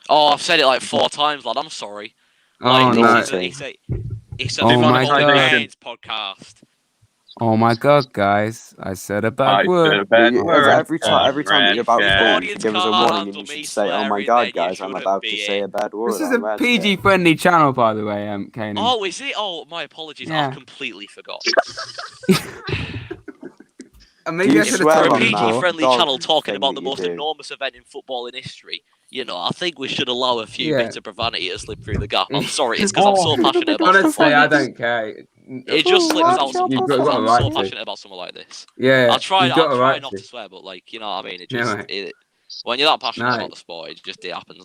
Speaker 3: I've said it 4 times, lad. I'm sorry.
Speaker 1: No.
Speaker 3: It's a podcast.
Speaker 5: Oh my God, guys! I said a bad word.
Speaker 2: Every time that you're about to give us a warning, you should say, "Oh my God, guys, I'm about to say a bad word."
Speaker 5: This is a PG-friendly channel, by the way, Kanan.
Speaker 3: Oh, is it? Oh, my apologies. Yeah. I completely forgot.
Speaker 1: Maybe
Speaker 3: for a PG-friendly channel talking about the most enormous event in football in history, I think we should allow a few bits of profanity to slip through the gap. I'm sorry, it's because I'm so passionate about
Speaker 1: Honestly, I don't care.
Speaker 3: It just slips out sometimes. I'm so passionate about something like this.
Speaker 1: Yeah,
Speaker 3: I'll try not to swear, but you know what I mean? It just when you're that passionate about the sport, it happens.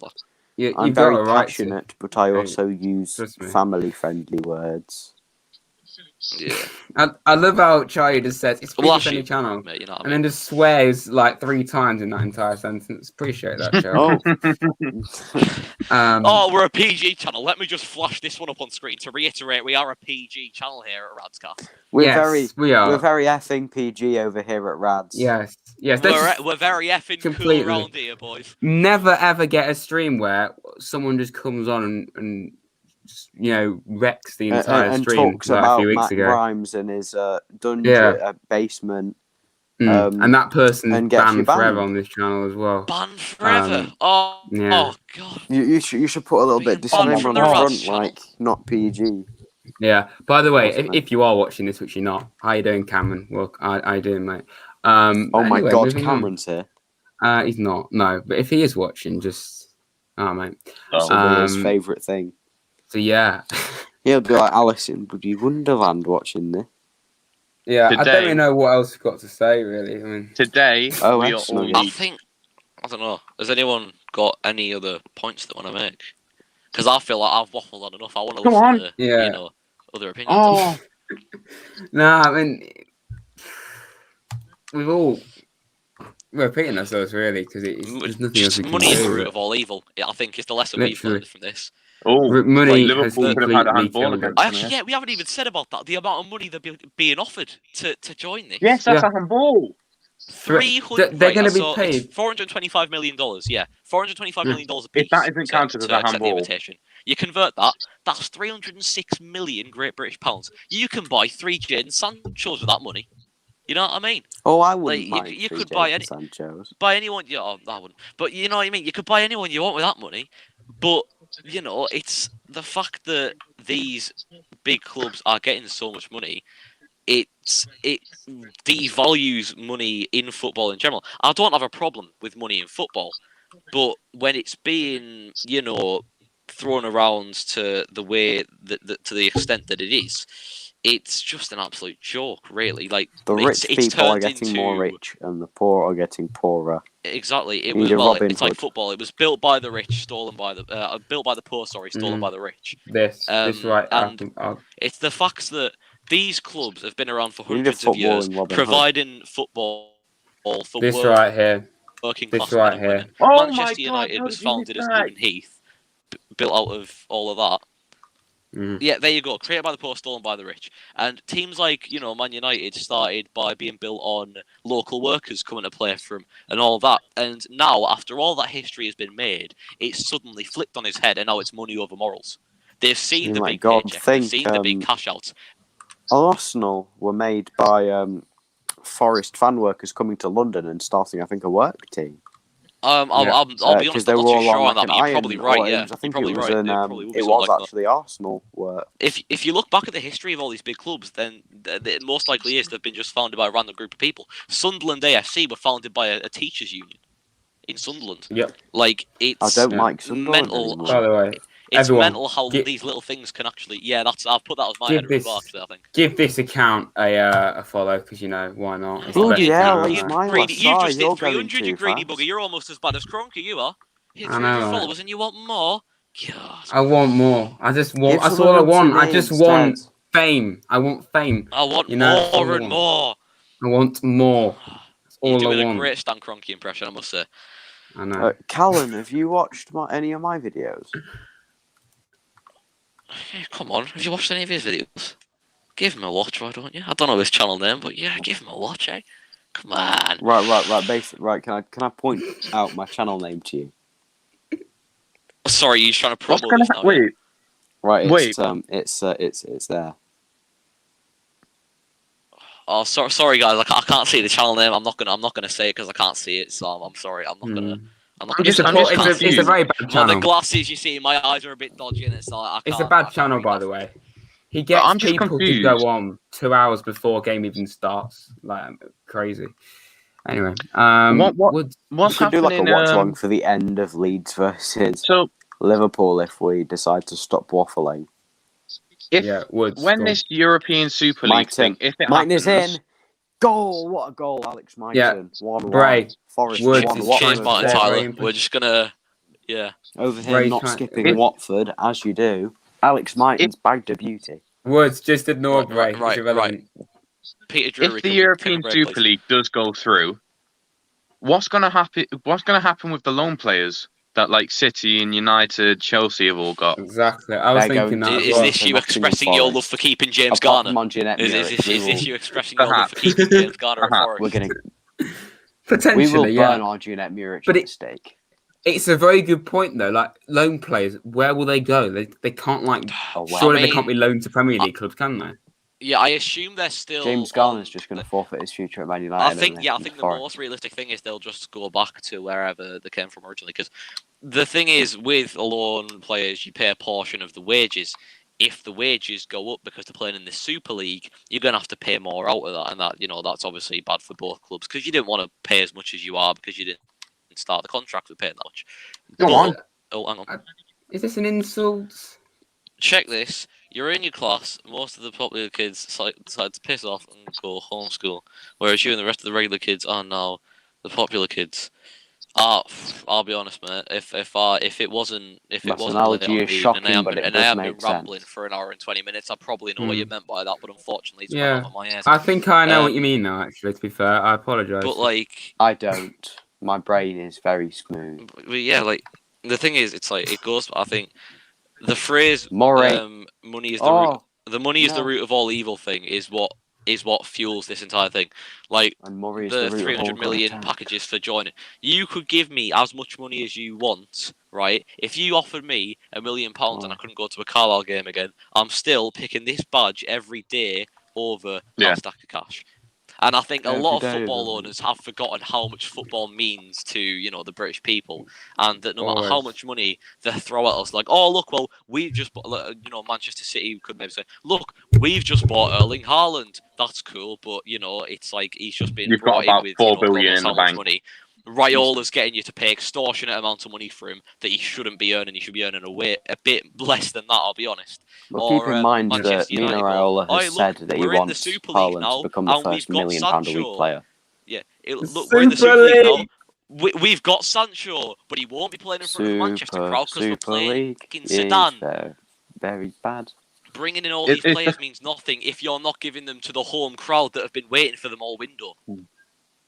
Speaker 2: I'm very passionate, but I also use family-friendly words.
Speaker 3: Yeah,
Speaker 1: I love how Charlie just says it's a PG-friendly channel, and then just swears 3 times in that entire sentence. Appreciate that, Charlie.
Speaker 3: We're a PG channel. Let me just flash this one up on screen to reiterate: we are a PG channel here at RadsCast.
Speaker 2: We are. We're very effing PG over here at Rads.
Speaker 1: Yes.
Speaker 3: We're very effing cool around here, boys.
Speaker 1: Never ever get a stream where someone just comes on and wrecks the entire stream
Speaker 2: talks about a few weeks ago. Grimes in his dungeon basement.
Speaker 1: And that person's banned forever on this channel as well.
Speaker 3: Banned forever? Oh God.
Speaker 2: You should put a little bit disclaimer on the front, not PG.
Speaker 1: Yeah. By the way, if you are watching this, which you're not, how you doing, Cameron? Well, how you doing, mate?
Speaker 2: My God, Cameron's here.
Speaker 1: He's not. No, but if he is watching, just mate.
Speaker 2: That's his favourite thing.
Speaker 1: So yeah,
Speaker 2: he'll be like Alison, bloody Wonderland watching this.
Speaker 1: Yeah, today, I don't really know what else we've got to say, really. I mean,
Speaker 4: today,
Speaker 3: I don't know. Has anyone got any other points they want to make? Because I feel like I've waffled on enough. I want to listen to other opinions.
Speaker 1: No, I mean, we're repeating ourselves, really, because there's nothing else we can
Speaker 3: money is
Speaker 1: do.
Speaker 3: the root of all evil. I think it's the lesson we've learned from this.
Speaker 1: Money
Speaker 4: Liverpool could have had a handball against
Speaker 3: we haven't even said about that. The amount of money they're being offered to join this.
Speaker 4: Yes, that's a handball.
Speaker 1: They're going to be paid
Speaker 3: $425 million. Yeah, $425 million a piece.
Speaker 6: If that isn't counted as a handball,
Speaker 3: you convert that. That's 306 million Great British pounds. You can buy 3 Jadon Sanchos with that money. You know what I mean?
Speaker 2: Oh, I wouldn't mind.
Speaker 3: You could buy anyone. Yeah, I wouldn't. But you know what I mean? You could buy anyone you want with that money. But you know, it's the fact that these big clubs are getting so much money. It devalues money in football in general. I don't have a problem with money in football, but when it's being, you know, thrown around to the way that to the extent that it is, it's just an absolute joke, really. Like
Speaker 2: the rich people are getting more rich, and the poor are getting poorer.
Speaker 3: Exactly. It's like football. It was built by the rich, stolen by the built by the poor. Sorry, stolen by the rich.
Speaker 1: This right.
Speaker 3: And it's the facts that these clubs have been around for hundreds of years, providing football for
Speaker 1: this right here.
Speaker 3: Working
Speaker 1: class
Speaker 3: right
Speaker 1: here.
Speaker 3: Oh Manchester United was founded as Newton Heath, built out of all of that. Yeah, there you go. Created by the poor, stolen by the rich. And teams like, you know, Man United started by being built on local workers coming to play for them and all that. And now, after all that history has been made, it's suddenly flipped on its head, and now it's money over morals. They've seen the big paycheck, they've seen the big cash outs.
Speaker 2: Arsenal were made by Forest fan workers coming to London and starting, I think, a work team.
Speaker 3: I'll be honest, I'm not too sure on that, but you're probably right, yeah.
Speaker 2: I think it was actually Arsenal work.
Speaker 3: If you look back at the history of all these big clubs, then it most likely is they've been just founded by a random group of people. Sunderland AFC were founded by a teachers' union in Sunderland.
Speaker 1: Yep.
Speaker 3: Like, it's
Speaker 2: I don't like Sunderland
Speaker 3: mental.
Speaker 2: anymore.
Speaker 1: By the way,
Speaker 3: it's mental how these little things can actually. Yeah, I'll put that as my head as well, actually, I think.
Speaker 1: Give this account a follow, because, you know, why not?
Speaker 2: Bloody hell,
Speaker 3: you just did 300, you greedy bugger. You're almost as bad as Kroenke, you are. You hit 300 followers and you want more? God.
Speaker 1: I want more. That's all I want. I just want fame. I want fame.
Speaker 3: I want more and more.
Speaker 1: I want more. That's all
Speaker 3: You're doing
Speaker 1: I want.
Speaker 3: a great Stan Kroenke impression, I must say.
Speaker 1: I know.
Speaker 2: Callan, have you watched any of my videos?
Speaker 3: Yeah, come on, have you watched any of his videos? Give him a watch, why don't you? I don't know his channel name, but yeah, give him a watch, eh? Come on.
Speaker 2: Right. Can I point out my channel name to you?
Speaker 3: Sorry, you're trying to promote this now.
Speaker 6: Wait.
Speaker 2: Right, it's there.
Speaker 3: Oh, sorry guys, I can't see the channel name. I'm not gonna say it because I can't see it. So I'm sorry. I'm not gonna.
Speaker 1: It's a very bad channel.
Speaker 3: The glasses you see, my eyes are a bit dodgy, and it's like
Speaker 1: it's a bad channel, by the way. He gets people to go on 2 hours before a game even starts, like crazy. Anyway,
Speaker 2: we could do like a watch along for the end of Leeds versus Liverpool if we decide to stop waffling.
Speaker 6: When this European Super League thing, if it
Speaker 2: happens, in. Goal! What a goal, Alex Mighton.
Speaker 1: Yeah.
Speaker 2: 1-1. Forest
Speaker 1: Woods
Speaker 2: 1-1.
Speaker 3: Cheers, Martin Tyler. We're just gonna,
Speaker 2: over here, not skipping Watford as you do. Alex Mighton's bagged a beauty.
Speaker 1: Woods, just ignore Bray.
Speaker 3: Right. Peter Drury,
Speaker 6: if the European Super League does go through, what's gonna happen? What's gonna happen with the loan players that like City and United, Chelsea have all got?
Speaker 1: Exactly. I was thinking that.
Speaker 3: Is this you expressing your love for keeping James Garner? Is this you expressing your love for keeping James Garner?
Speaker 2: We're going to
Speaker 1: potentially.
Speaker 2: We will burn our Jeanette Muric at stake.
Speaker 1: It's a very good point though. Like loan players, where will they go? They can't surely they can't be loaned to Premier League clubs, can they?
Speaker 3: Yeah, I assume they're still.
Speaker 2: James Garner's just going to forfeit his future at Man United.
Speaker 3: I think the most realistic thing is they'll just go back to wherever they came from originally. Because the thing is, with loan players, you pay a portion of the wages. If the wages go up because they're playing in the Super League, you're going to have to pay more out of that, and that's obviously bad for both clubs because you didn't want to pay as much as you are because you didn't start the contract with paying that much.
Speaker 6: Go on.
Speaker 3: Oh, hang on.
Speaker 1: Is this an insult?
Speaker 3: Check this. You're in your class. Most of the popular kids decide to piss off and go homeschool, whereas you and the rest of the regular kids are now the popular kids. I'll be honest, mate. If it wasn't
Speaker 2: analogy is shocking, but it does make sense.
Speaker 3: Rambling for an hour and 20 minutes, I probably know what you meant by that, but unfortunately, it's
Speaker 1: yeah.
Speaker 3: out of my ears.
Speaker 1: I think I know what you mean now. Actually, to be fair, I apologise.
Speaker 3: But like,
Speaker 2: I don't. My brain is very smooth.
Speaker 3: But yeah, like the thing is, it's like it goes. I think the phrase
Speaker 2: money is
Speaker 3: the root of all evil thing is what is what fuels this entire thing. Like the 300 million
Speaker 2: attack.
Speaker 3: packages for joining. You could give me as much money as you want, right? If you offered me £1 million and I couldn't go to a Carlisle game again, I'm still picking this badge every day over that stack of cash. And I think a lot of football owners have forgotten how much football means to, the British people, and that no matter how much money they throw at us, like, oh look, well we've just bought, Manchester City could maybe say, look, we've just bought Erling Haaland. That's cool, but it's like he's just been brought in with
Speaker 6: $4 billion in the bank.
Speaker 3: Money. Raiola's getting you to pay extortionate amounts of money for him that he shouldn't be earning. He should be earning a bit less than that, I'll be honest.
Speaker 2: Well, keep in mind that Mino Raiola has said that he wants Haaland to become the first £1 million a week player.
Speaker 3: Yeah, we're in the Super League now. We've got Sancho, but he won't be playing in front of the Manchester crowd because we're playing in Sedan.
Speaker 2: Very bad.
Speaker 3: Bringing in all these players means nothing if you're not giving them to the home crowd that have been waiting for them all window.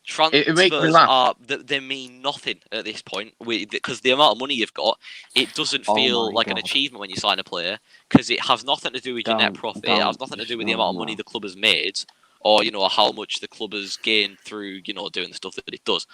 Speaker 3: Transfers they mean nothing at this point because the amount of money you've got, it doesn't feel like an achievement when you sign a player because it has nothing to do with your net profit. It has nothing to do with the amount of money the club has made or how much the club has gained through doing the stuff that it does.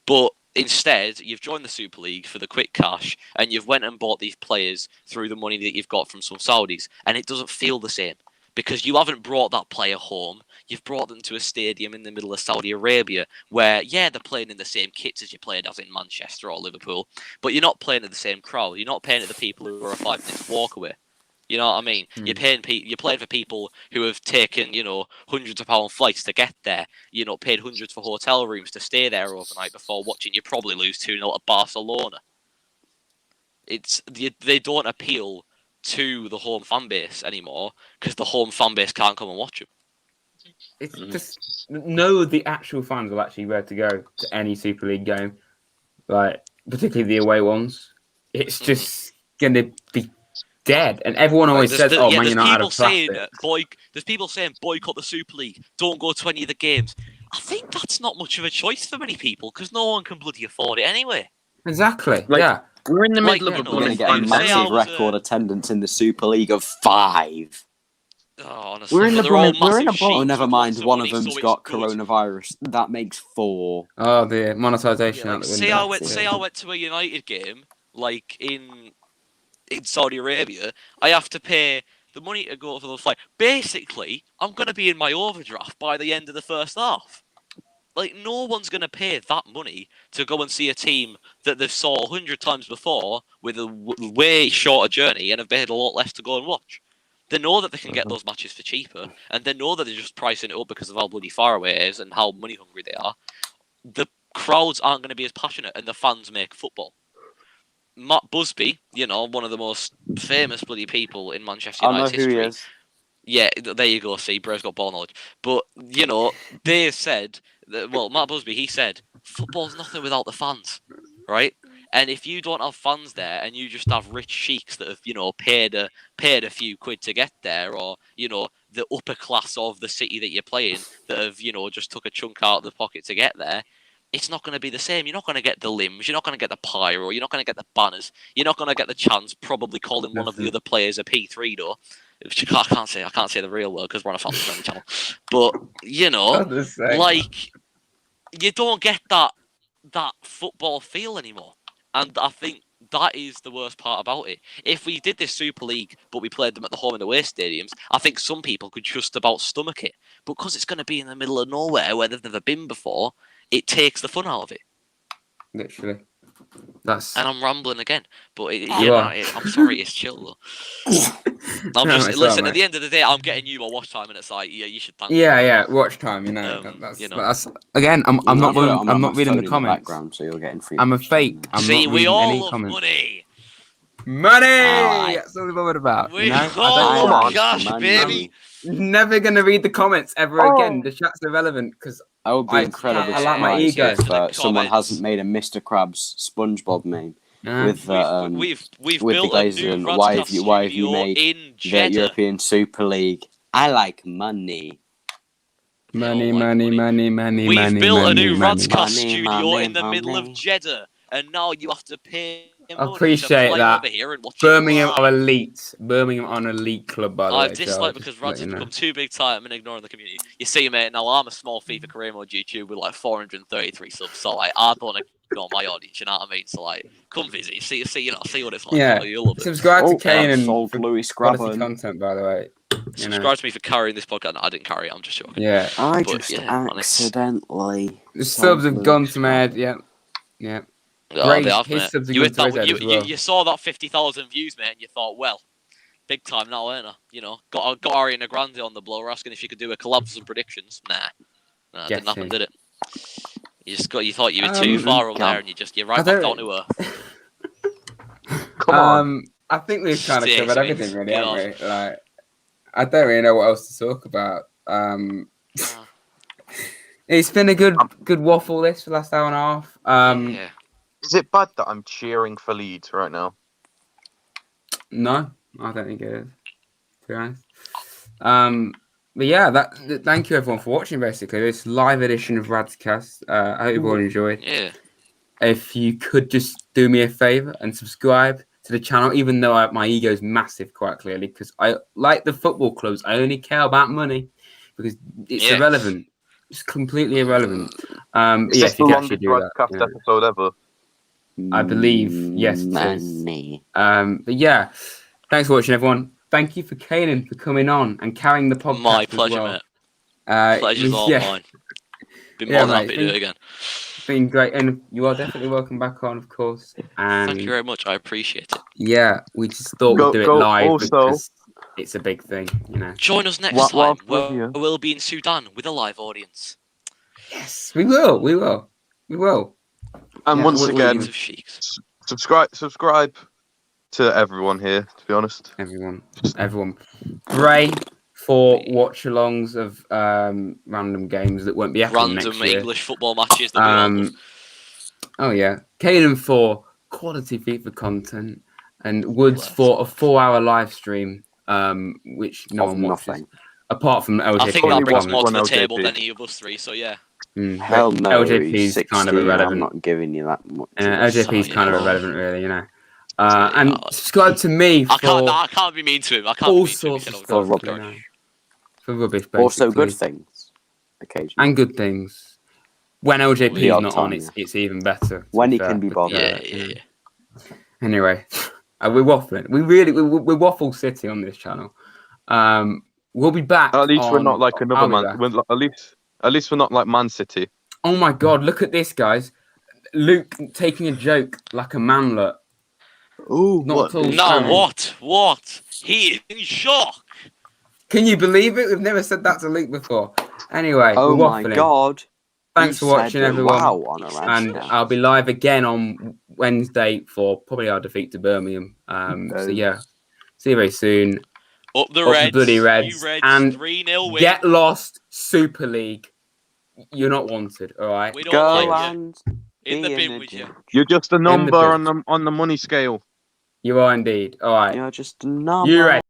Speaker 3: But instead, you've joined the Super League for the quick cash and you've went and bought these players through the money that you've got from some Saudis, and it doesn't feel the same. Because you haven't brought that player home. You've brought them to a stadium in the middle of Saudi Arabia where, they're playing in the same kits as you played as in Manchester or Liverpool, but you're not playing at the same crowd. You're not paying at the people who are a 5 minute walk away. You know what I mean? You're playing for people who have taken, hundreds of pound flights to get there. Paid hundreds for hotel rooms to stay there overnight before watching you probably lose 2-0 at Barcelona. They don't appeal to the home fan base anymore because the home fan base can't come and watch them.
Speaker 1: It's just the actual fans will actually be able to go to any Super League game, like particularly the away ones. It's just going to be dead, and everyone always says, "Oh, Man United out of plastic."
Speaker 3: There's people saying boycott the Super League, don't go to any of the games. I think that's not much of a choice for many people because no one can bloody afford it anyway.
Speaker 1: Exactly.
Speaker 6: We're in the middle of
Speaker 2: we're going to get a massive record attendance in the Super League of 5.
Speaker 3: Oh, honestly,
Speaker 2: we're in a Oh, never mind. One of them's got coronavirus. That makes 4.
Speaker 1: Oh, the monetization.
Speaker 3: Yeah, say I went to a United game, like in Saudi Arabia. I have to pay the money to go for the flight. Basically, I'm going to be in my overdraft by the end of the first half. Like, no one's going to pay that money to go and see a team that they've saw 100 times before with a way shorter journey and have paid a lot less to go and watch. They know that they can get those matches for cheaper, and they know that they're just pricing it up because of how bloody far away it is and how money hungry they are. The crowds aren't going to be as passionate, and the fans make football. Matt Busby, one of the most famous bloody people in Manchester United's history.
Speaker 2: He is.
Speaker 3: Yeah, there you go. See, Bro's got ball knowledge. But, they said, Matt Busby, he said, football's nothing without the fans, right? And if you don't have fans there and you just have rich sheiks that have, paid a few quid to get there, or, the upper class of the city that you're playing that have, just took a chunk out of the pocket to get there, it's not going to be the same. You're not going to get the limbs. You're not going to get the pyro. You're not going to get the banners. You're not going to get the chance probably calling one of the other players a P3 though. I can't say the real word because we're on a family channel. But you don't get that football feel anymore. And I think that is the worst part about it. If we did this Super League, but we played them at the home and away stadiums, I think some people could just about stomach it. But because it's going to be in the middle of nowhere where they've never been before, it takes the fun out of it.
Speaker 1: Literally.
Speaker 3: And I'm rambling again, but I'm sorry, it's chill though. Listen. At the end of the day, I'm getting you more watch time, and it's like, you should thank me.
Speaker 1: Yeah, watch time. That's again. I'm not reading the comments.
Speaker 2: So you're getting free.
Speaker 1: I'm a fake.
Speaker 3: We all love money.
Speaker 1: Money. That's what we're bothered about.
Speaker 3: Gosh, baby.
Speaker 1: Never gonna read the comments ever again. The chat's irrelevant because
Speaker 2: I would be incredibly
Speaker 1: surprised like my ego.
Speaker 2: If someone hasn't made a Mr. Krabs SpongeBob meme with
Speaker 3: we've
Speaker 2: with
Speaker 3: built
Speaker 2: the Glazers and why have you made the European Super League? I like money.
Speaker 1: Money.
Speaker 3: We've built a new RadsCast studio in the middle of Jeddah, and now you have to pay
Speaker 1: I appreciate that. Birmingham are elite. Birmingham are an elite club, by the way.
Speaker 3: I've disliked because Rads have become too big time and ignoring the community. You see, mate, now I'm a small FIFA career mode YouTube with like 433 subs, so like I don't ignore my audience, you know what I mean? So like, come visit, see what it's like.
Speaker 1: Yeah,
Speaker 3: you'll love it.
Speaker 1: Subscribe to Kane and for quality content, by the way.
Speaker 3: Subscribe to me for carrying this podcast. No, I didn't carry it, I'm just joking.
Speaker 1: Yeah.
Speaker 2: Accidentally.
Speaker 1: The subs have gone to my head, yeah.
Speaker 3: Oh, they have, mate. You saw that 50,000 views, mate, and you thought, well, big time now, ain't I? You know, got Ariana Grande on the blower asking if she could do a collab for some predictions. Nah, didn't happen, did it? You thought you were too far over there, and you're right back down to earth.
Speaker 4: Come on.
Speaker 1: I think we've kind of covered everything, really, haven't we? Like, I don't really know what else to talk about. It's been a good waffle this for the last hour and a half.
Speaker 4: Is it bad that I'm cheering for Leeds right now?
Speaker 1: No, I don't think it is, to be honest. But yeah, thank you everyone for watching, basically. This live edition of RadsCast. I hope you all enjoyed.
Speaker 3: Yeah.
Speaker 1: If you could just do me a favour and subscribe to the channel, even though my ego is massive, quite clearly, because I like the football clubs. I only care about money because it's irrelevant. It's completely irrelevant.
Speaker 4: Is this the longest RadsCast episode ever?
Speaker 1: I believe, yes. But yeah, thanks for watching, everyone. Thank you for Kanan for coming on and carrying the podcast.
Speaker 3: My pleasure, mate. Pleasure's all mine. Been more than happy to do it again.
Speaker 1: Been great, and you are definitely welcome back on, of course. And
Speaker 3: thank you very much. I appreciate it.
Speaker 1: Yeah, we just thought we'd do it live because it's a big thing, you know.
Speaker 3: Join us next time. We'll be in Sudan with a live audience.
Speaker 1: Yes, we will.
Speaker 4: And once again, subscribe to everyone here, to be honest.
Speaker 1: Everyone. Pray for watch-alongs of random games that won't be happening next year.
Speaker 3: Random English football matches that we all love.
Speaker 1: Oh, yeah. Kanan for quality FIFA content and Woods for a 4-hour live stream, which no one watches.
Speaker 2: Nothing.
Speaker 1: Apart from LJP.
Speaker 3: I think that brings more to the table than any of us three, so yeah.
Speaker 2: Hell no,
Speaker 1: LJP's kind of irrelevant.
Speaker 2: I'm not giving you that much.
Speaker 1: LJP's kind of irrelevant, really, you know. And subscribe to me for
Speaker 3: I can't be mean to him. I can't
Speaker 1: all
Speaker 3: be mean
Speaker 1: sorts
Speaker 3: to him.
Speaker 1: of stuff. For rubbish, basically.
Speaker 2: Also good things, occasionally.
Speaker 1: And good things. When LJP is not on, it's even better.
Speaker 2: When he can be bothered.
Speaker 3: Yeah.
Speaker 1: Anyway, we're waffling. We're Waffle City on this channel. We'll be back.
Speaker 4: At least we're not like another man. At least we're not like Man City.
Speaker 1: Oh my God! Look at this, guys. Luke taking a joke like a manlet.
Speaker 2: Ooh,
Speaker 3: what? He is in shock.
Speaker 1: Can you believe it? We've never said that to Luke before. Anyway,
Speaker 2: oh my God.
Speaker 1: Thanks for watching, everyone.
Speaker 2: Wow, on a
Speaker 1: and I'll be live again on Wednesday for probably our defeat to Birmingham. So yeah, see you very soon.
Speaker 3: Up the Reds.
Speaker 1: Bloody Reds.
Speaker 3: You Reds,
Speaker 1: and
Speaker 3: 3-0 win.
Speaker 1: Get lost, Super League. You're not wanted, all right?
Speaker 3: We don't like you. In the bin with you.
Speaker 4: You're just a number on the money scale.
Speaker 1: You are indeed. All right.
Speaker 2: You're just a number.
Speaker 1: You ready?